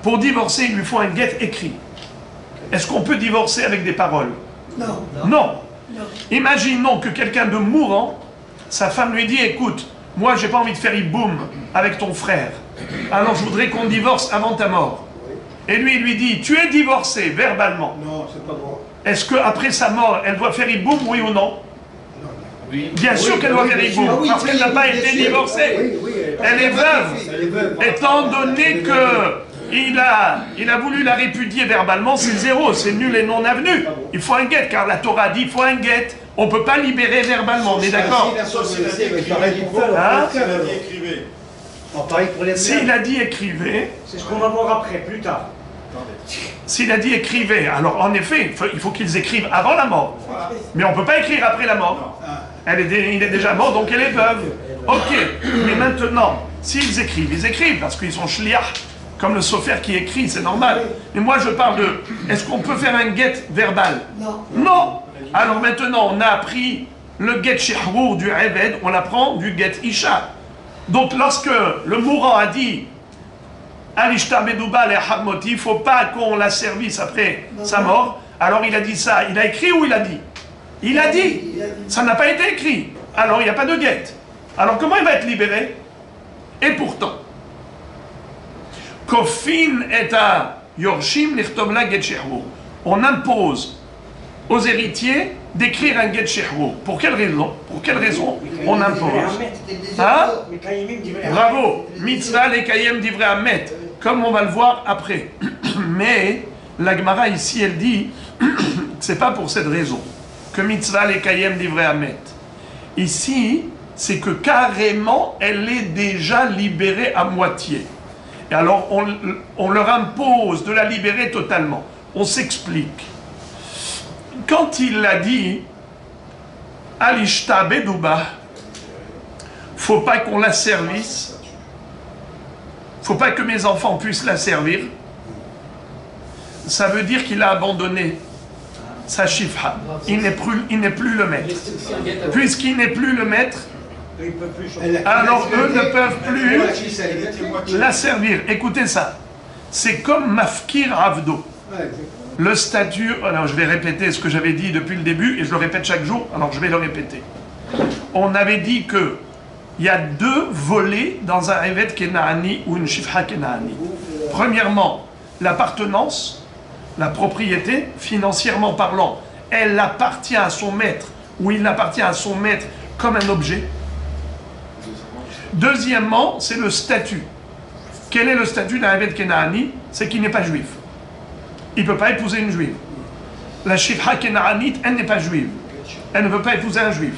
pour divorcer, il lui faut un get écrit. Est-ce qu'on peut divorcer avec des paroles? Non. Non. Imaginons que quelqu'un de mourant, sa femme lui dit, écoute, moi j'ai pas envie de faire hiboum avec ton frère, alors je voudrais qu'on divorce avant ta mort. Et lui, il lui dit, tu es divorcé verbalement. Non, c'est pas bon. Est-ce qu'après sa mort, elle doit faire hiboum, oui ou non? Oui. Bien sûr qu'elle doit faire hiboum, parce qu'elle n'a pas été divorcée. Elle est veuve. Étant donné que il a voulu la répudier verbalement, c'est zéro, c'est nul et non avenu. Il faut un guet, car la Torah dit il faut un guet. On ne peut pas libérer verbalement, on est d'accord? S'il a dit écrivez, c'est ce qu'on va voir après, plus tard. s'il a dit écrivez, alors en effet, il faut qu'ils écrivent avant la mort. Mais on ne peut pas écrire après la mort. Il est déjà mort, donc elle est veuve. Ok, mais maintenant, s'ils écrivent, ils écrivent, parce qu'ils sont shliach, comme le sofer qui écrit, c'est normal. Mais moi je parle de, est-ce qu'on peut faire un guet verbal? Non. Non. Alors maintenant, on a appris le guet shihrour du Eved, on l'apprend du guet Isha. Donc lorsque le mourant a dit Alishta Bedouba le Harmoti, il ne faut pas qu'on la service après sa mort, alors il a dit ça. Il a écrit ou il a dit? Il a dit. Ça n'a pas été écrit. Alors il n'y a pas de guet. Alors comment il va être libéré? Et pourtant, Kofin et à Yorshim Lichtov la guet shihrour. On impose aux héritiers d'écrire un guet shihrour. Pour quelle raison? Pour quelle raison on impose? Hein? Bravo. Mitzvah lekayem divrei hamet, comme on va le voir après. Mais la Gemara ici, elle dit, c'est pas pour cette raison que mitzvah lekayem divrei hamet. Ici, c'est que carrément, elle est déjà libérée à moitié. Et alors, on leur impose de la libérer totalement. On s'explique. Quand il l'a dit, Alishta Bedouba, faut pas qu'on la service, faut pas que mes enfants puissent la servir, ça veut dire qu'il a abandonné sa shifra. Il n'est plus le maître. Puisqu'il n'est plus le maître, alors eux ne peuvent plus la servir. Écoutez ça, c'est comme Mafkir Avdo. Le statut, alors je vais répéter ce que j'avais dit depuis le début, et je le répète chaque jour, alors je vais le répéter. On avait dit que il y a deux volets dans un Eved Kenaani ou une Shifra Kenaani. Premièrement, l'appartenance, la propriété, financièrement parlant, elle appartient à son maître, ou il appartient à son maître comme un objet. Deuxièmement, c'est le statut. Quel est le statut d'un Eved Kenaani? C'est qu'il n'est pas juif. Il ne peut pas épouser une juive. La Shifra Kenaanite, elle n'est pas juive. Elle ne peut pas épouser un juif.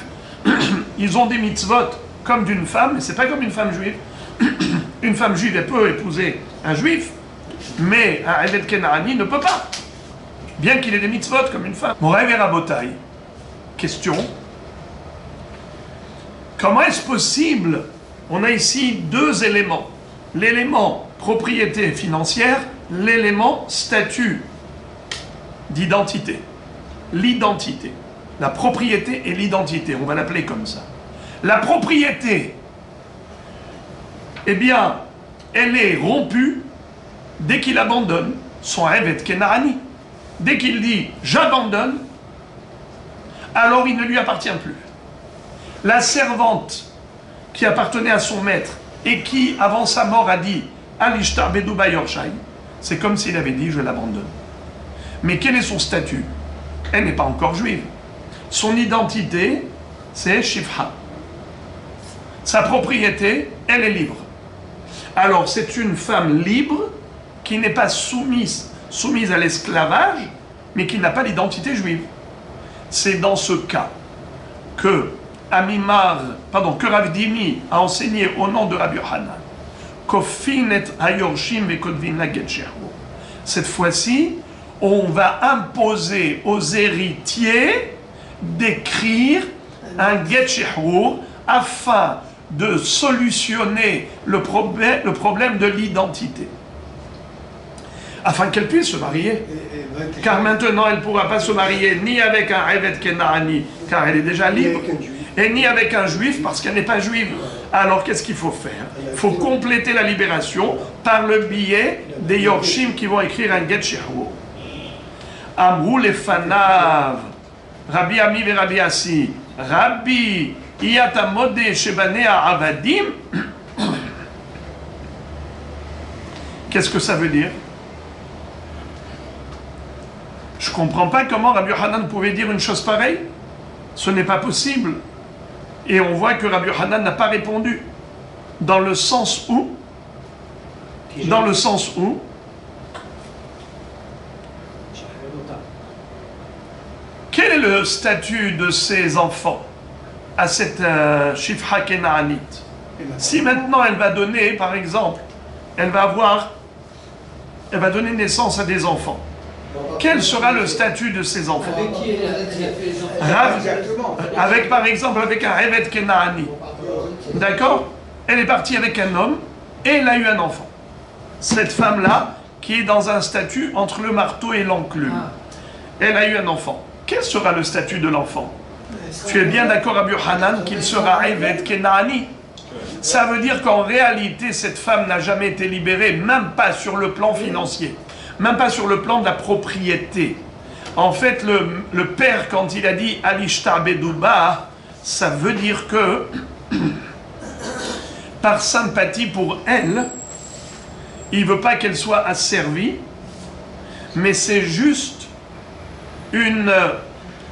Ils ont des mitzvot comme d'une femme, mais ce n'est pas comme une femme juive. Une femme juive, elle peut épouser un juif, mais un Eved Kenaani ne peut pas. Bien qu'il ait des mitzvot comme une femme. Moraï Rabotai, question. Comment est-ce possible? On a ici deux éléments. L'élément propriété financière, l'élément statut d'identité. L'identité. La propriété et l'identité, on va l'appeler comme ça. La propriété, eh bien, elle est rompue dès qu'il abandonne son Eved Kenaani. Dès qu'il dit « j'abandonne », alors il ne lui appartient plus. La servante qui appartenait à son maître et qui, avant sa mort, a dit « Alishta Bedouba Yorshai », c'est comme s'il avait dit « je l'abandonne ». Mais quel est son statut? Elle n'est pas encore juive. Son identité, c'est Shifra. Sa propriété, elle est libre. Alors, c'est une femme libre qui n'est pas soumise à l'esclavage, mais qui n'a pas l'identité juive. C'est dans ce cas que Rav Dimi a enseigné au nom de Rabbi Yochanan. Cette fois-ci, on va imposer aux héritiers d'écrire un get shihrour afin de solutionner le problème de l'identité. Afin qu'elle puisse se marier. Car maintenant, elle ne pourra pas se marier ni avec un Eved Kenaani, car elle est déjà libre, et ni avec un juif, parce qu'elle n'est pas juive. Alors, qu'est-ce qu'il faut faire? Il faut compléter la libération par le biais des Yorshim qui vont écrire un get shihrour. Amrou lefanav, Rabbi Ami et Rabbi Assi, Rabbi Iyata Modeh Shebanea Avadim. Qu'est-ce que ça veut dire? Je ne comprends pas comment Rabbi Hanan pouvait dire une chose pareille. Ce n'est pas possible. Et on voit que Rabbi Hanan n'a pas répondu. Dans le sens où quel est le statut de ces enfants à cette Shifra Kenaanite? Si maintenant elle va donner, par exemple, elle va donner naissance à des enfants, quel sera le statut de ces enfants? Avec qui elle a fait les enfants? Exactement. Avec, par exemple, avec un Eved Kenaani. D'accord? Elle est partie avec un homme et elle a eu un enfant. Cette femme-là, qui est dans un statut entre le marteau et l'enclume, elle a eu un enfant. Quel sera le statut de l'enfant? Tu es bien d'accord, Rabbi Hanan, qu'il sera Eved Kenaani? Ça veut dire qu'en réalité, cette femme n'a jamais été libérée, même pas sur le plan financier, même pas sur le plan de la propriété. En fait, le père, quand il a dit Alishta Bedouba, ça veut dire que, par sympathie pour elle, il ne veut pas qu'elle soit asservie, mais c'est juste une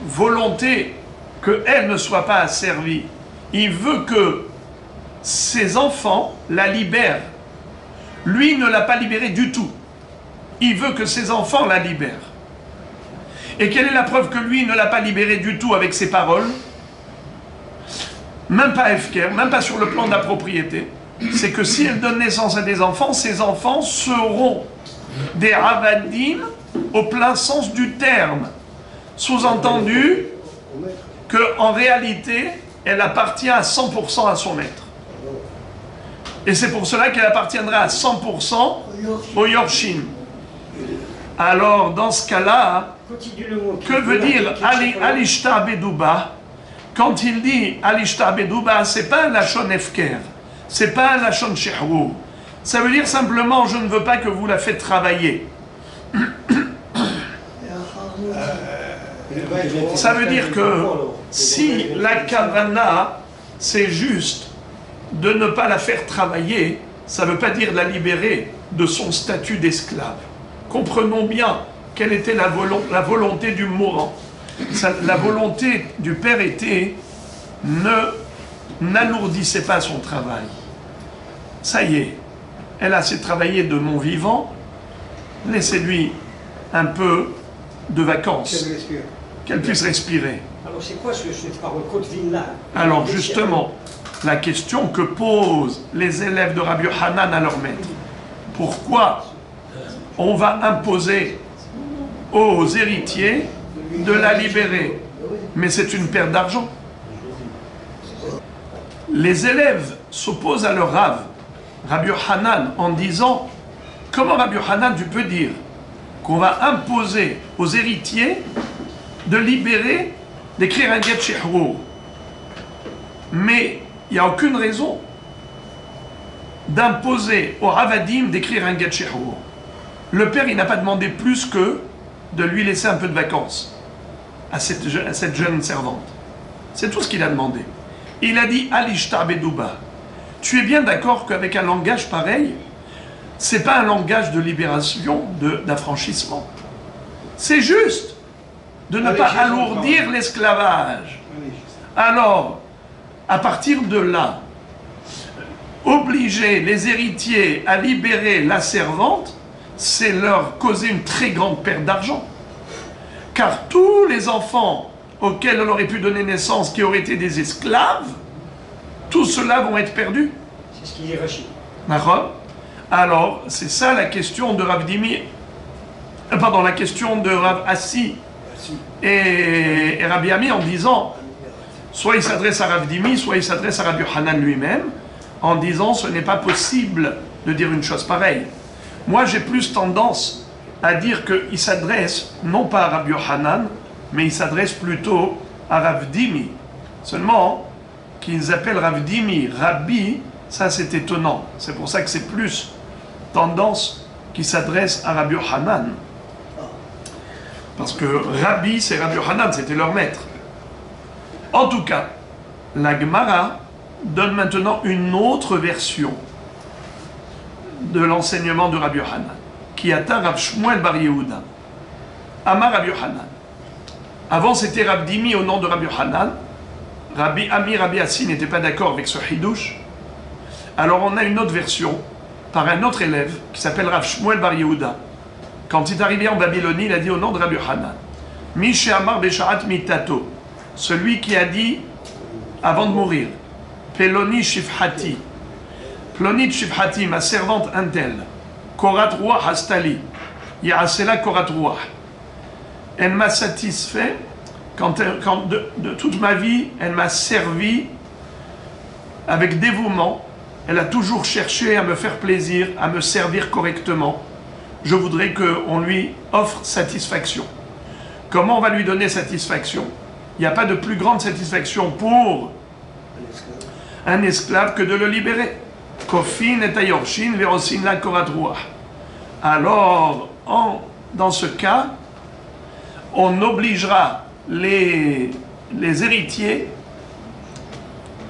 volonté qu'elle ne soit pas asservie. Il veut que ses enfants la libèrent. Lui ne l'a pas libérée du tout. Il veut que ses enfants la libèrent. Et quelle est la preuve que lui ne l'a pas libérée du tout avec ses paroles? Même pas Efker, même pas sur le plan de la propriété. C'est que si elle donne naissance à des enfants, ces enfants seront des avadim au plein sens du terme. Sous-entendu qu'en réalité, elle appartient à 100% à son maître. Et c'est pour cela qu'elle appartiendra à 100% au Yorshim. Alors, dans ce cas-là, que veut dire Alishta Bedouba? Quand il dit Alishta Bedouba, c'est pas un lachon efker, c'est pas un lachon shehrou. Ça veut dire simplement, je ne veux pas que vous la faites travailler. Ça veut dire que si la kavana, c'est juste de ne pas la faire travailler, ça ne veut pas dire la libérer de son statut d'esclave. Comprenons bien quelle était la volonté du mourant. La volonté du père était n'alourdissez pas son travail. Ça y est, elle a assez travaillé de mon vivant, laissez-lui un peu de vacances, qu'elle puisse respirer. Alors c'est quoi cette parole Kotvin-là? Alors justement, la question que posent les élèves de Rabbi Hanan à leur maître, pourquoi on va imposer aux héritiers de la libérer? Mais c'est une perte d'argent. Les élèves s'opposent à leur Rav, Rabbi Hanan, en disant, comment Rabbi Hanan tu peux dire qu'on va imposer aux héritiers de libérer, d'écrire un get shehrou? Mais il n'y a aucune raison d'imposer au Ravadim d'écrire un get shehrou. Le père, il n'a pas demandé plus que de lui laisser un peu de vacances à cette jeune servante. C'est tout ce qu'il a demandé. Il a dit Alishta Bedouba. Tu es bien d'accord qu'avec un langage pareil, c'est pas un langage de libération, d'affranchissement. C'est juste de ne pas alourdir l'esclavage. Alors, à partir de là, obliger les héritiers à libérer la servante, c'est leur causer une très grande perte d'argent. Car tous les enfants auxquels on aurait pu donner naissance, qui auraient été des esclaves, tous ceux-là vont être perdus. C'est ce qu'il dit Rachid. D'accord? Alors, c'est ça la question de Rav Dimi, la question de Rav Assi et Rabbi Ami en disant, soit il s'adresse à Rav Dimi, soit il s'adresse à Rabbi Hanan lui-même, en disant ce n'est pas possible de dire une chose pareille. Moi, j'ai plus tendance à dire qu'il s'adresse non pas à Rabbi Hanan, mais il s'adresse plutôt à Rav Dimi. Seulement, qu'ils appellent Rav Dimi Rabbi, ça c'est étonnant. C'est pour ça que c'est plus tendance qu'il s'adresse à Rabbi Hanan. Parce que Rabbi, c'est Rabbi Yochanan, c'était leur maître. En tout cas, la Gemara donne maintenant une autre version de l'enseignement de Rabbi Yochanan, qui atteint Rav Shmuel Bar Yehuda. Amar Rabbi Yochanan. Avant, c'était Rav Dimi au nom de Rabbi Yochanan. Rabbi Assi n'était pas d'accord avec ce Hidouche. Alors on a une autre version par un autre élève qui s'appelle Rav Shmuel Bar Yehuda. Quand il est arrivé en Babylonie, il a dit au nom de Rabbi Yochanan, Mishe Amar Besharat Mitato, celui qui a dit avant de mourir, Peloni Shifhati, Plonit Shifhati, ma servante Intel, Korat Ruach Hastali, Yaasela Korat Ruach. Elle m'a satisfait quand de toute ma vie, elle m'a servi avec dévouement. Elle a toujours cherché à me faire plaisir, à me servir correctement. Je voudrais qu'on lui offre satisfaction. Comment on va lui donner satisfaction? Il n'y a pas de plus grande satisfaction pour un esclave que de le libérer. Kofin et ayorshin verosin la korat ruach. Alors, dans ce cas, on obligera les héritiers,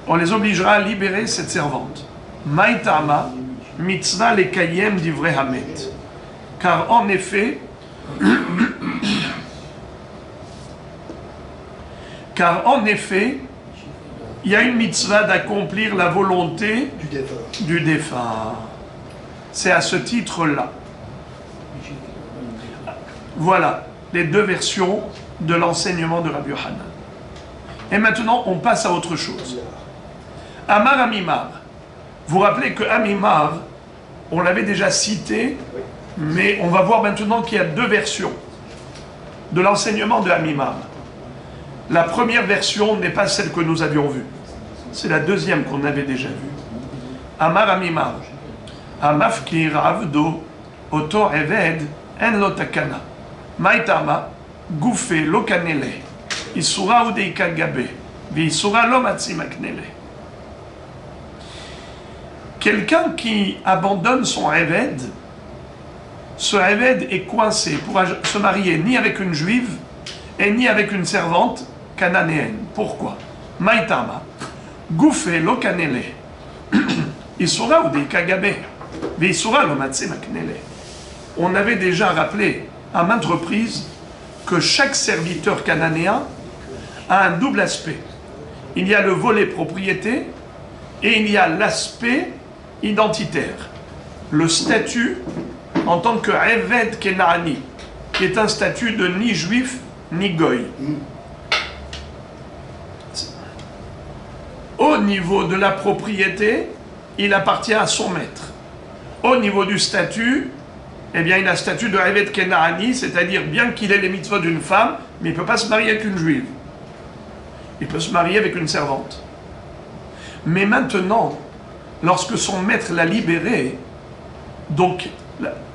on les obligera à libérer cette servante. Maïtama, mitzvah le kayem divrei hamet. Car en effet, il y a une mitzvah d'accomplir la volonté du défunt. C'est à ce titre-là. Voilà les deux versions de l'enseignement de Rabbi Yochanan. Et maintenant, on passe à autre chose. Amar Amimar. Vous rappelez que Amimar, on l'avait déjà cité, mais on va voir maintenant qu'il y a deux versions de l'enseignement de Amimar. La première version n'est pas celle que nous avions vue. C'est la deuxième qu'on avait déjà vue. Amar Amimar. Amafkir avdo oto eved en lo takana. Maitama goufe lo kanele. Isura udeika gabe. Visura lo matzimaknele. Quelqu'un qui abandonne son Eved, ce Eved est coincé pour se marier ni avec une juive et ni avec une servante cananéenne. Pourquoi? Maïtama, Goufé lo kanele, Isura ou des kagabe, Visura lo matse maknele. On avait déjà rappelé à maintes reprises que chaque serviteur cananéen a un double aspect. Il y a le volet propriété et il y a l'aspect identitaire, le statut en tant que Eved Kenaani, qui est un statut de ni juif ni goy. Au niveau de la propriété, il appartient à son maître. Au niveau du statut, eh bien, il a le statut de Eved Kenaani, c'est-à-dire bien qu'il ait les mitzvot d'une femme, mais il ne peut pas se marier avec une juive. Il peut se marier avec une servante. Mais maintenant, lorsque son maître l'a libéré, donc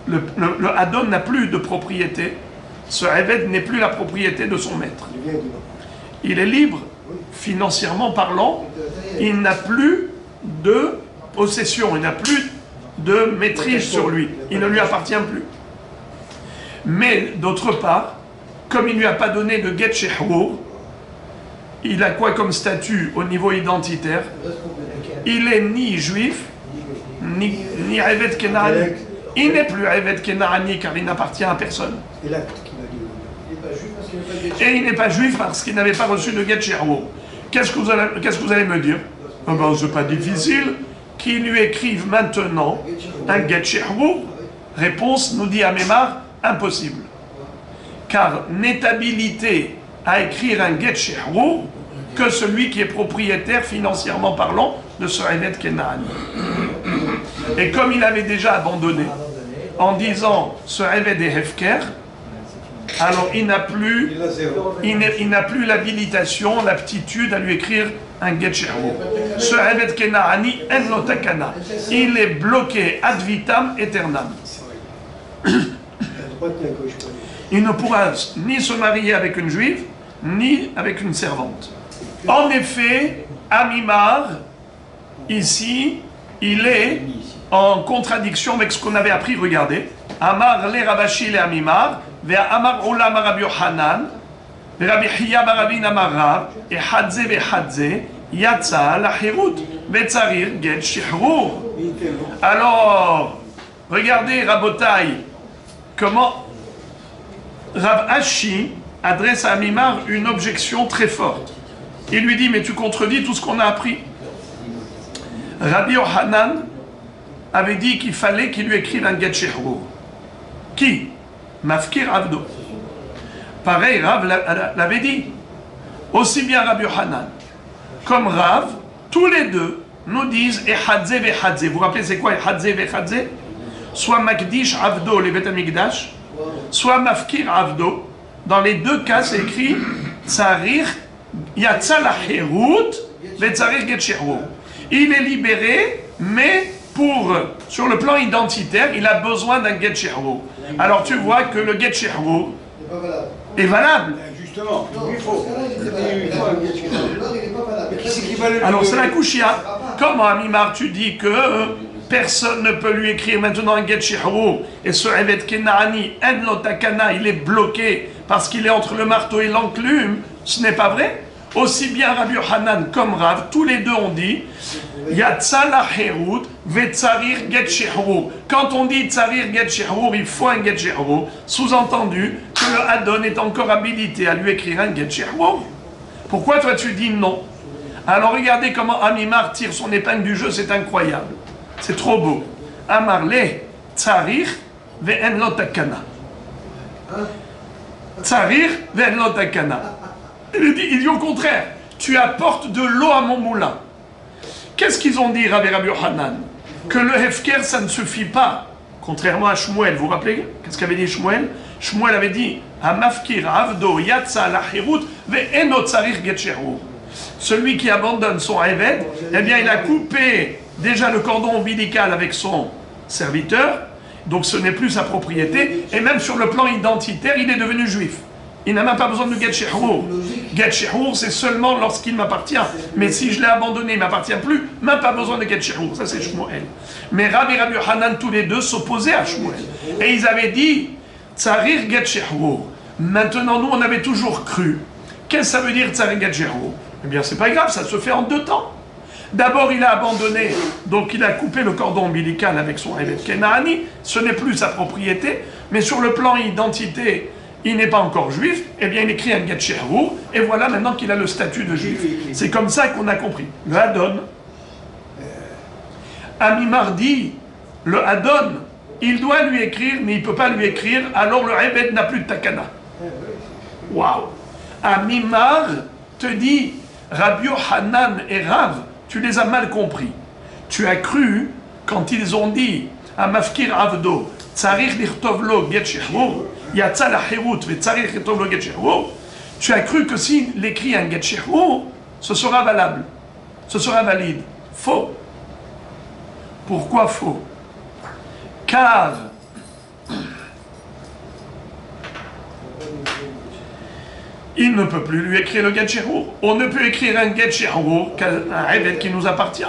le Adon n'a plus de propriété, ce Eved n'est plus la propriété de son maître. Il est libre, financièrement parlant, il n'a plus de possession, il n'a plus de maîtrise sur lui, il ne lui appartient plus. Mais d'autre part, comme il ne lui a pas donné de get shehrour, il a quoi comme statut au niveau identitaire? Il est ni juif, ni Eved Kenaani. Il n'est plus Eved Kenaani car il n'appartient à personne. Et il n'est pas juif parce qu'il n'avait pas reçu de get shehrour. Qu'est-ce que vous allez me dire? Oh ben, c'est pas difficile. Qu'il lui écrive maintenant un get shehrour. Réponse, nous dit Amimar, impossible. Car n'est habilité à écrire un get shehrour que celui qui est propriétaire financièrement parlant de ce Eved Kenaani. Et comme il avait déjà abandonné en disant ce Eved est Hefker, alors il n'a plus l'habilitation, l'aptitude à lui écrire un get shehrour. Ce Eved Kenaani en lo takana, il est bloqué ad vitam aeternam. Il ne pourra ni se marier avec une juive ni avec une servante. En effet, Amimar, ici, il est en contradiction avec ce qu'on avait appris. Regardez, Amar le Ravashi le Amimar, Ve'amar Olam Rabbi Yochanan, Rabbi Chiya bar Ravin amar Rav, Echad ze ve'echad ze, Yatsa la Hirut, Ve'tzarir get Shihrur. Alors, regardez Rabotai, comment Rav Ashi adresse à Amimar une objection très forte. Il lui dit, mais tu contredis tout ce qu'on a appris. Rabbi Yochanan avait dit qu'il fallait qu'il lui écrive un get shihrur. Qui? Mafkir Avdo. Pareil, Rav l'avait dit. Aussi bien Rabbi Yochanan comme Rav, tous les deux nous disent Echadze vechadze. Vous vous rappelez c'est quoi Echadze vechadze? Soit Makdish Avdo, les Bet Amikdash, soit Mafkir Avdo. Dans les deux cas, c'est écrit Tsarir Yatsa la Herut Vetsarir get shihrur. Il est libéré, mais sur le plan identitaire, il a besoin d'un get shihrur. Alors tu vois que le get shihrur est valable. Justement, il faut un get shihrur. Alors c'est la kushia. Comment, Amimar, tu dis que personne ne peut lui écrire maintenant un get shihrur et ce Evet Kenaani, En lo takana, il est bloqué parce qu'il est entre le marteau et l'enclume? Ce n'est pas vrai. Aussi bien Rabbi Yochanan comme Rav, tous les deux ont dit Yatsa la Herut Vetzarir get shihrur. Quand on dit Tzarir get shihrur, il faut un get shihrur. Sous-entendu que le Hadon est encore habilité à lui écrire un get shihrur. Pourquoi toi tu dis non? Alors regardez comment Amimar tire son épingle du jeu, c'est incroyable. C'est trop beau. Amarle Tzarir ve'en lo takana. Tzarir ve'en lo takana. Il dit au contraire, tu apportes de l'eau à mon moulin. Qu'est-ce qu'ils ont dit, Rabbi Yochanan? Que le hefker, ça ne suffit pas. Contrairement à Shmuel, vous vous rappelez? Qu'est-ce qu'avait dit Shmuel? Shmuel avait dit Hamafkir avdo yatsa la hirut ve'eno tsarir get shihrur. Celui qui abandonne son Eved, eh bien il a coupé déjà le cordon ombilical avec son serviteur, donc ce n'est plus sa propriété, et même sur le plan identitaire, il est devenu juif. Il n'a même pas besoin de get shihrur. Get shihrur, c'est seulement lorsqu'il m'appartient. Mais si je l'ai abandonné, il ne m'appartient plus, même pas besoin de get shihrur. Ça, c'est Shmuel. Mais Rabbi Yochanan, tous les deux s'opposaient à Shmuel. Et ils avaient dit, Tsarir get shihrur. Maintenant, nous, on avait toujours cru. Qu'est-ce que ça veut dire, Tsarir get shihrur? Eh bien, c'est pas grave, ça se fait en deux temps. D'abord, il a abandonné, donc il a coupé le cordon ombilical avec son Evet Kenaani. Ce n'est plus sa propriété, mais sur le plan identité, il n'est pas encore juif, eh bien il écrit un get shihrur, et voilà maintenant qu'il a le statut de juif. C'est comme ça qu'on a compris. Le Hadon, Amimar dit, le Hadon, il doit lui écrire, mais il ne peut pas lui écrire, alors le Eved n'a plus de takana. Waouh! Amimar te dit, Rabbi Yochanan et Rav, tu les as mal compris. Tu as cru, quand ils ont dit, à Mafkir Avdo, Tsarir lichtov lo get shihrur, Yatsa la Hirut ve'tzarir lichtov lo get shihrur, tu as cru que s'il écrit un get shihrur, ce sera valable, ce sera valide. Faux. Pourquoi faux? Car il ne peut plus lui écrire le get shihrur. On ne peut écrire un get shihrur qu'un Eved qui nous appartient.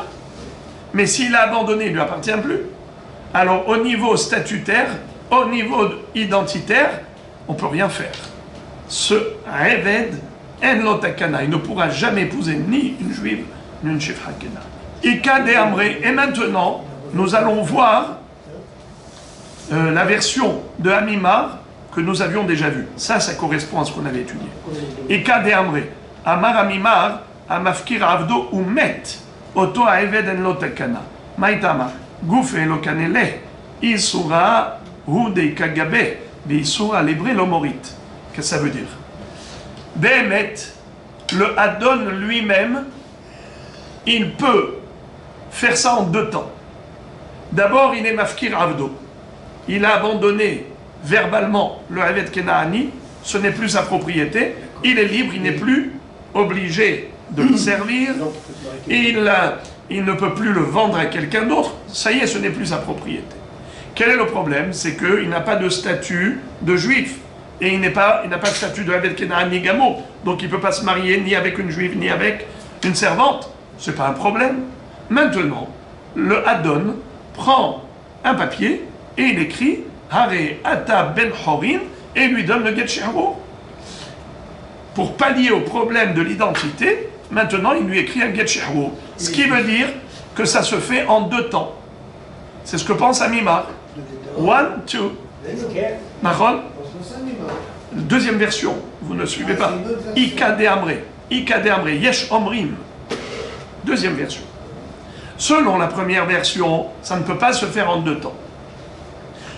Mais s'il a abandonné, il ne lui appartient plus. Alors au niveau statutaire, au niveau identitaire, on ne peut rien faire. Ce Eved, en lo takana, il ne pourra jamais épouser ni une juive, ni une shifra kena. Ika de Amré. Et maintenant, nous allons voir la version de Amimar que nous avions déjà vue. Ça correspond à ce qu'on avait étudié. Ika de Amré. Amar Amimar, Amafkir Avdo ou Met, Oto Eved en lo takana. Maïtama. Gouf et lokanele, Isura Hudei Kagabe, Isura Libre Lomorit. Qu'est-ce que ça veut dire? Behemet, le Hadon lui-même, il peut faire ça en deux temps. D'abord, il est Mafkir Avdo. Il a abandonné verbalement le Evet Kenaani, ce n'est plus sa propriété, il est libre, il n'est plus obligé de le servir, il ne peut plus le vendre à quelqu'un d'autre, ça y est, ce n'est plus sa propriété. Quel est le problème? C'est qu'il n'a pas de statut de juif, et il n'a pas de statut de Evet Kenaani Gamo, donc il ne peut pas se marier ni avec une juive, ni avec une servante. Ce n'est pas un problème. Maintenant, le Hadon prend un papier, et il écrit « Hare ata ben horin et lui donne le get shihrour. Pour pallier au problème de l'identité, maintenant il lui écrit un get shihrour. Ce qui veut dire que ça se fait en 2 temps. C'est ce que pense Amimar. 1, 2. Mahon. Deuxième version, vous ne suivez pas. Ika de Amré. Ika de Amré. Yesh Omrim. Deuxième version. Selon la première version, ça ne peut pas se faire en 2 temps.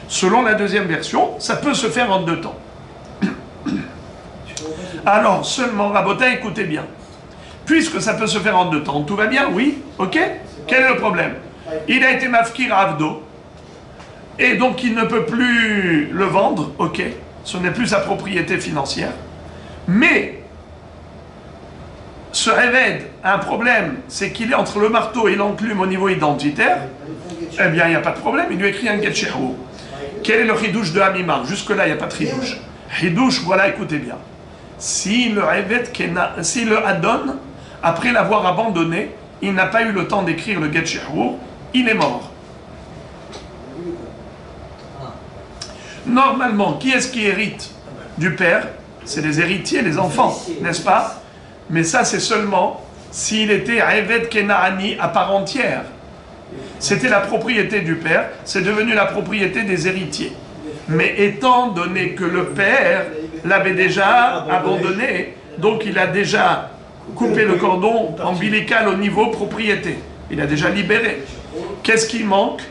Selon la deuxième version, ça peut se faire en 2 temps. Alors, seulement, Rabotin, écoutez bien. Puisque ça peut se faire en 2 temps, tout va bien, oui? Ok? Quel est le problème? Il a été mafkir Avdo, et donc il ne peut plus le vendre, ok? Ce n'est plus sa propriété financière. Mais, ce Eved a un problème, c'est qu'il est entre le marteau et l'enclume au niveau identitaire. Eh bien, il n'y a pas de problème, il lui écrit un get shihrour. Quel est le chidouche de Amimar? Jusque-là, il n'y a pas de chidouche. Chidouche, voilà, écoutez bien. Si le Adon, après l'avoir abandonné, il n'a pas eu le temps d'écrire le get shihrour, il est mort. Normalement, qui est-ce qui hérite du père? C'est les héritiers, les enfants, n'est-ce pas? Mais ça, c'est seulement s'il était Eved Kenaani à part entière. C'était la propriété du père, c'est devenu la propriété des héritiers. Mais étant donné que le père l'avait déjà abandonné, donc il a déjà coupé le cordon ombilical au niveau propriété. Il a déjà libéré. Qu'est-ce qu'il manque?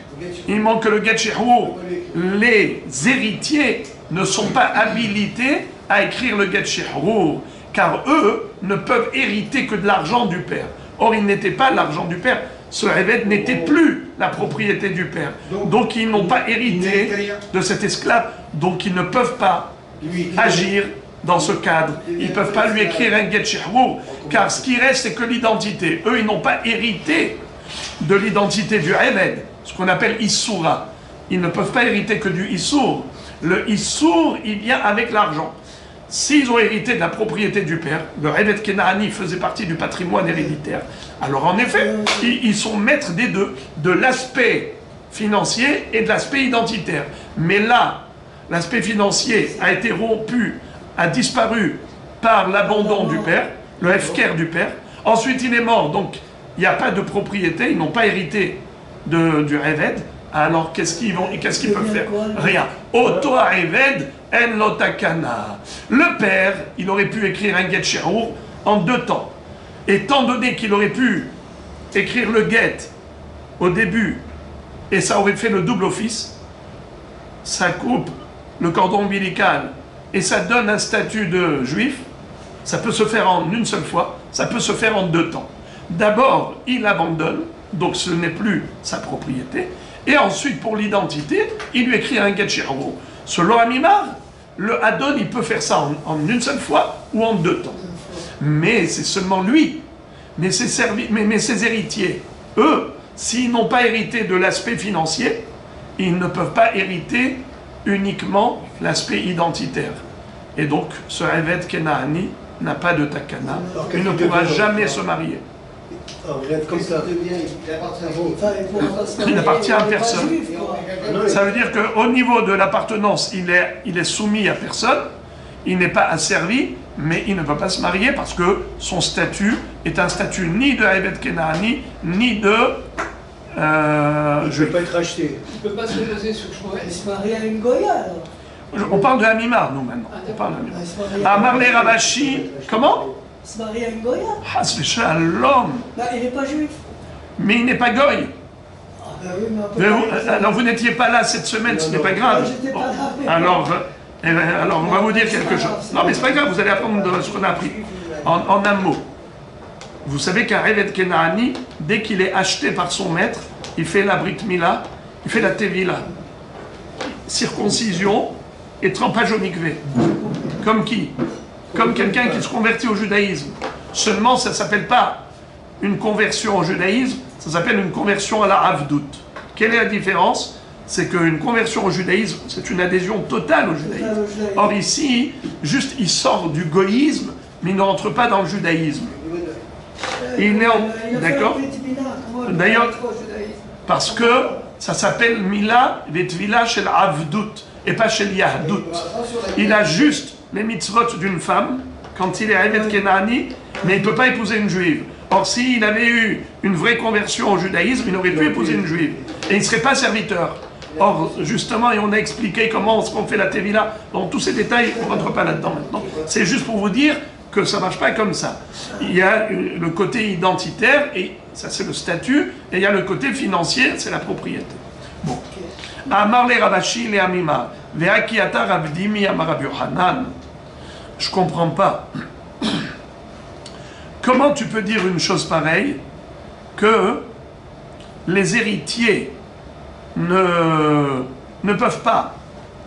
Il manque que le get shihrour. Les héritiers ne sont pas habilités à écrire le get shihrour, car eux ne peuvent hériter que de l'argent du père. Or, il n'était pas l'argent du père. Ce Eved n'était plus la propriété du père. Donc, ils n'ont pas hérité de cet esclave. Donc, ils ne peuvent pas agir dans ce cadre. Ils ne peuvent pas lui écrire un get shihrour, car ce qui reste, c'est que l'identité. Eux, ils n'ont pas hérité de l'identité du Eved, ce qu'on appelle Issoura. Ils ne peuvent pas hériter que du Issour. Le Issour, il vient avec l'argent. S'ils ont hérité de la propriété du père, le Eved Kenaani faisait partie du patrimoine héréditaire, alors en effet, ils sont maîtres des deux, de l'aspect financier et de l'aspect identitaire. Mais là, l'aspect financier a été rompu, a disparu par l'abandon du père, le hefker du père. Ensuite, il est mort, donc il n'y a pas de propriété, ils n'ont pas hérité du Eved. Alors qu'est-ce qu'ils peuvent faire? Rien. Oto Eved en lotakana. Le père, il aurait pu écrire un get shihrour en 2 temps. Étant donné qu'il aurait pu écrire le get au début, et ça aurait fait le double office, ça coupe le cordon ombilical et ça donne un statut de juif, ça peut se faire en une seule fois, ça peut se faire en 2 temps. D'abord, il abandonne, donc ce n'est plus sa propriété, et ensuite, pour l'identité, il lui écrit un get shihrour. Selon Amimar, le Adon, il peut faire ça en une seule fois ou en 2 temps. Mais c'est seulement lui. Mais ses héritiers, eux, s'ils n'ont pas hérité de l'aspect financier, ils ne peuvent pas hériter uniquement l'aspect identitaire. Et donc, ce Eved Kenaani n'a pas de takana. Il ne pourra jamais se marier. Comme ça. Il n'appartient à personne. Ça veut dire qu'au niveau de l'appartenance, il est soumis à personne, il n'est pas asservi, mais il ne peut pas se marier parce que son statut est un statut ni de Eved Kenaani, ni de... Il ne peut pas être acheté. Il ne peut pas se reposer sur Shmuel. Il se marie à une Goya alors. On parle de Amimar, nous, maintenant. On parle de Amimar. Amar le Ravashi, comment? Il se marie à une Goya. Has v'shalom. Bah, il n'est pas juif. Mais il n'est pas goy. Ah bah oui, mais on peut pas- Alors vous n'étiez pas là cette semaine, ce n'est pas grave. J'étais pas là, mais- Alors on va vous dire quelque chose. Non mais c'est pas grave, vous allez apprendre de ce qu'on a appris. En un mot. Vous savez qu'un Eved Kenaani, dès qu'il est acheté par son maître, il fait la Brit Mila, il fait la Tevila. Circoncision et trempage au mikvé. Comme qui? Comme quelqu'un qui se convertit au judaïsme. Seulement, ça ne s'appelle pas une conversion au judaïsme, ça s'appelle une conversion à la Avdout. Quelle est la différence? C'est qu'une conversion au judaïsme, c'est une adhésion totale au judaïsme. Or ici, juste il sort du goïsme, mais il ne rentre pas dans le judaïsme. Il est en... D'accord? D'ailleurs, parce que ça s'appelle Mila Vetvila Shel Avdout. et pas chez l'Yahadout. Il a juste les mitzvot d'une femme quand il est Eved Kenani, mais il ne peut pas épouser une juive. Or, s'il avait eu une vraie conversion au judaïsme, il aurait pu épouser une juive. Et il ne serait pas serviteur. Or, justement, et on a expliqué comment est-ce qu'on fait la Tevila, dans tous ces détails, on ne rentre pas là-dedans maintenant. C'est juste pour vous dire que ça ne marche pas comme ça. Il y a le côté identitaire, et ça c'est le statut, et il y a le côté financier, c'est la propriété. Bon. Amar le Ravashi le Amima, ve'akiata Ravdimi amar Rabbi Yochanan. Je comprends pas. Comment tu peux dire une chose pareille que les héritiers ne peuvent pas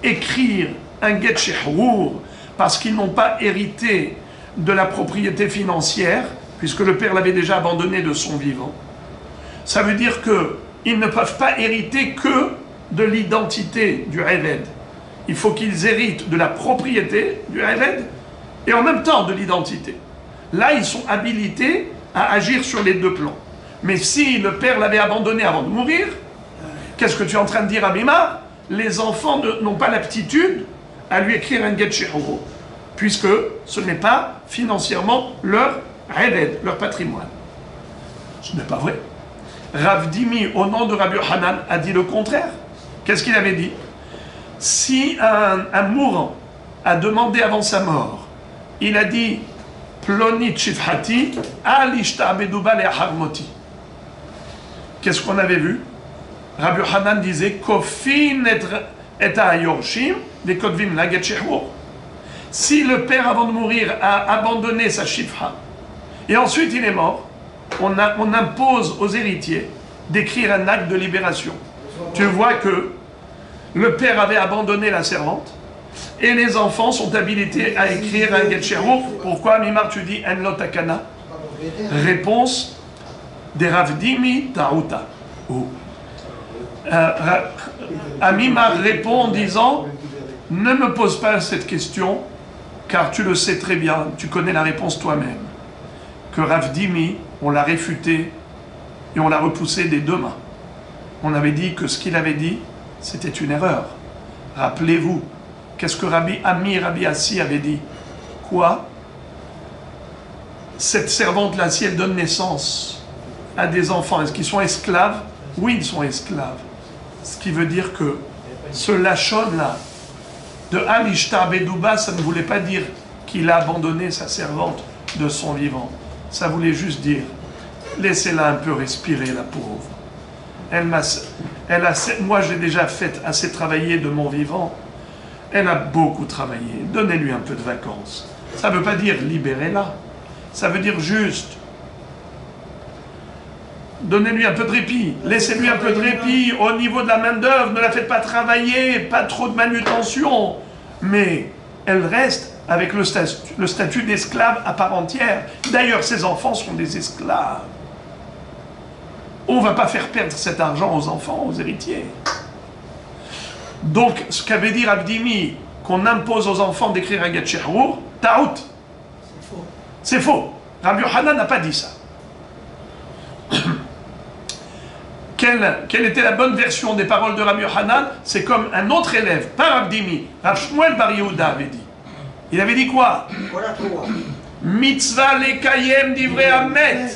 écrire un get shehrur parce qu'ils n'ont pas hérité de la propriété financière, puisque le père l'avait déjà abandonné de son vivant. Ça veut dire qu'ils ne peuvent pas hériter que de l'identité du Eved. Il faut qu'ils héritent de la propriété du Eved et en même temps de l'identité. Là, ils sont habilités à agir sur les deux plans. Mais si le père l'avait abandonné avant de mourir, qu'est-ce que tu es en train de dire, Abima? Les enfants n'ont pas l'aptitude à lui écrire un get shehrur, puisque ce n'est pas financièrement leur Eved, leur patrimoine. Ce n'est pas vrai. Rav Dimi, au nom de Rabbi Yochanan, a dit le contraire. Qu'est-ce qu'il avait dit? Si un mourant a demandé avant sa mort, il a dit Plonit shifhati, alishta beduba le harmoti. Qu'est-ce qu'on avait vu? Rabbi Yochanan disait Kofin et ayorshim, des kodvim la get shehrur. Si le père, avant de mourir, a abandonné sa shifha, et ensuite il est mort, on impose aux héritiers d'écrire un acte de libération. Tu vois que le père avait abandonné la servante, et les enfants sont habilités à écrire un get shehrur. Pourquoi, Mimar, tu dis en lotakana? Réponse des Ravdimi Taouta. Amimar répond en disant ne me pose pas cette question, car tu le sais très bien, tu connais la réponse toi-même. Que Rav Dimi, on l'a réfuté et on l'a repoussé des deux mains. On avait dit que ce qu'il avait dit, c'était une erreur. Rappelez-vous, qu'est-ce que Rabbi Assi avait dit? Quoi? Cette servante-là, si elle donne naissance à des enfants, est-ce qu'ils sont esclaves? Oui, ils sont esclaves. Ce qui veut dire que ce lachon-là, de Alishta Bedouba, ça ne voulait pas dire qu'il a abandonné sa servante de son vivant. Ça voulait juste dire, laissez-la un peu respirer, la pauvre. Moi, j'ai déjà fait assez travailler de mon vivant. Elle a beaucoup travaillé. Donnez-lui un peu de vacances. Ça ne veut pas dire libérez-la. Ça veut dire juste donnez-lui un peu de répit. Laissez-lui un peu de répit au niveau de la main-d'œuvre. Ne la faites pas travailler, pas trop de manutention. Mais elle reste avec le statut d'esclave à part entière. D'ailleurs, ses enfants sont des esclaves. On ne va pas faire perdre cet argent aux enfants, aux héritiers. Donc, ce qu'avait dit Abdimi, qu'on impose aux enfants d'écrire un get shehrur, ta'out. C'est faux. C'est faux. Rabbi Yochanan n'a pas dit ça. Quelle était la bonne version des paroles de Rabbi Yochanan? C'est comme un autre élève, pas Abdimi, Rav Shmuel Bar Yehuda avait dit. Il avait dit quoi? Mitzvah lekayem divrei hamet.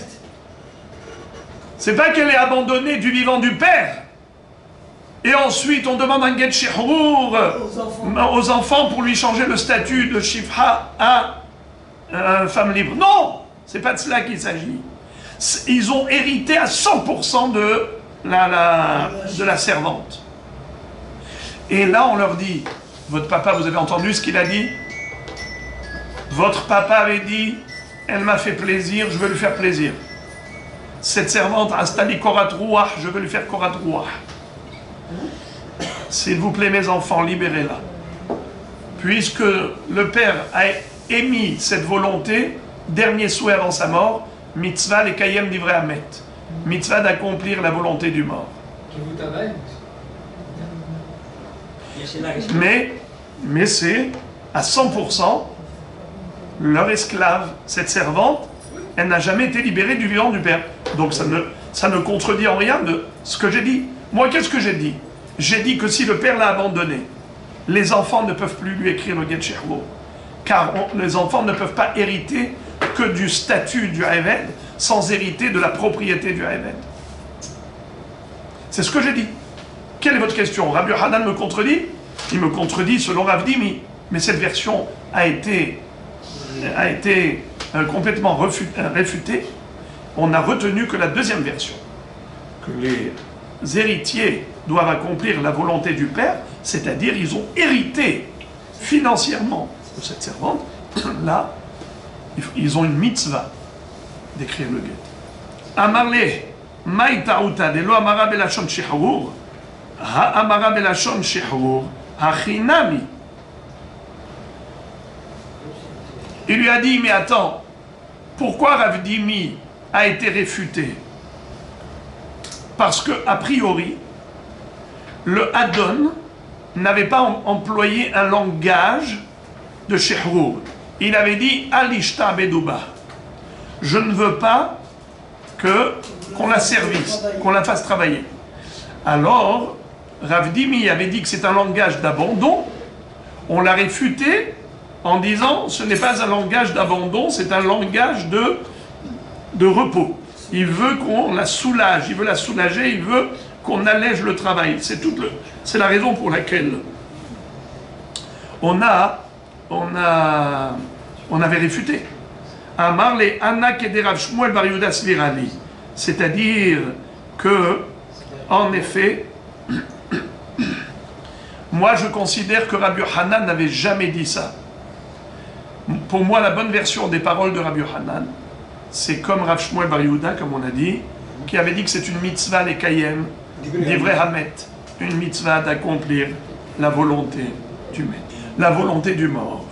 C'est pas qu'elle est abandonnée du vivant du père. Et ensuite, on demande un get shehrur aux enfants pour lui changer le statut de shifha à femme libre. Non, c'est pas de cela qu'il s'agit. Ils ont hérité à 100% de la servante. Et là, on leur dit, votre papa, vous avez entendu ce qu'il a dit? Votre papa avait dit, elle m'a fait plaisir, je veux lui faire plaisir. Cette servante, Astali Korat Ruach, je veux lui faire Korat Ruach. S'il vous plaît, mes enfants, libérez-la. Puisque le père a émis cette volonté, dernier souhait avant sa mort, mitzvah le kayem divrei hamet. Mitzvah d'accomplir la volonté du mort. Mais c'est à 100% leur esclave. Cette servante, elle n'a jamais été libérée du vivant du père. Donc ça ne contredit en rien de ce que j'ai dit. Moi, qu'est-ce que j'ai dit? J'ai dit que si le père l'a abandonnée, les enfants ne peuvent plus lui écrire le get shehrour, car les enfants ne peuvent pas hériter que du statut du Eved, sans hériter de la propriété du Eved. C'est ce que j'ai dit. Quelle est votre question? Rabbi Hanan me contredit? Il me contredit selon Rav Dimi, mais cette version a été complètement réfutée. On a retenu que la deuxième version, que les héritiers doivent accomplir la volonté du père, c'est-à-dire ils ont hérité financièrement de cette servante. Là, ils ont une mitzvah d'écrire le get. Amarle, maï ta'uta de lo amara belashon shehrour, ha amara belashon shehrour, hachinami. Il lui a dit, mais attends, pourquoi Rav Dimi a été réfuté? Parce que, a priori, le Adon n'avait pas employé un langage de shehrour. Il avait dit Alishta Bedouba. Je ne veux pas qu'on la service, qu'on la fasse travailler. Alors, Rav Dimi avait dit que c'est un langage d'abandon. On l'a réfuté en disant ce n'est pas un langage d'abandon, c'est un langage de repos. Il veut qu'on la soulage, il veut la soulager, il veut qu'on allège le travail. C'est la raison pour laquelle on avait réfuté. Amar le Anna Kederav Shmuel Bar Yehuda Svirali. C'est-à-dire que, en effet, moi je considère que Rabbi Hanan n'avait jamais dit ça. Pour moi, la bonne version des paroles de Rabbi Hanan, c'est comme Rav Shmuel Bar Yehuda, comme on a dit, qui avait dit que c'est une mitzvah les kayem, d'ivrei hamet, une mitzvah d'accomplir la volonté du maître, la volonté du mort.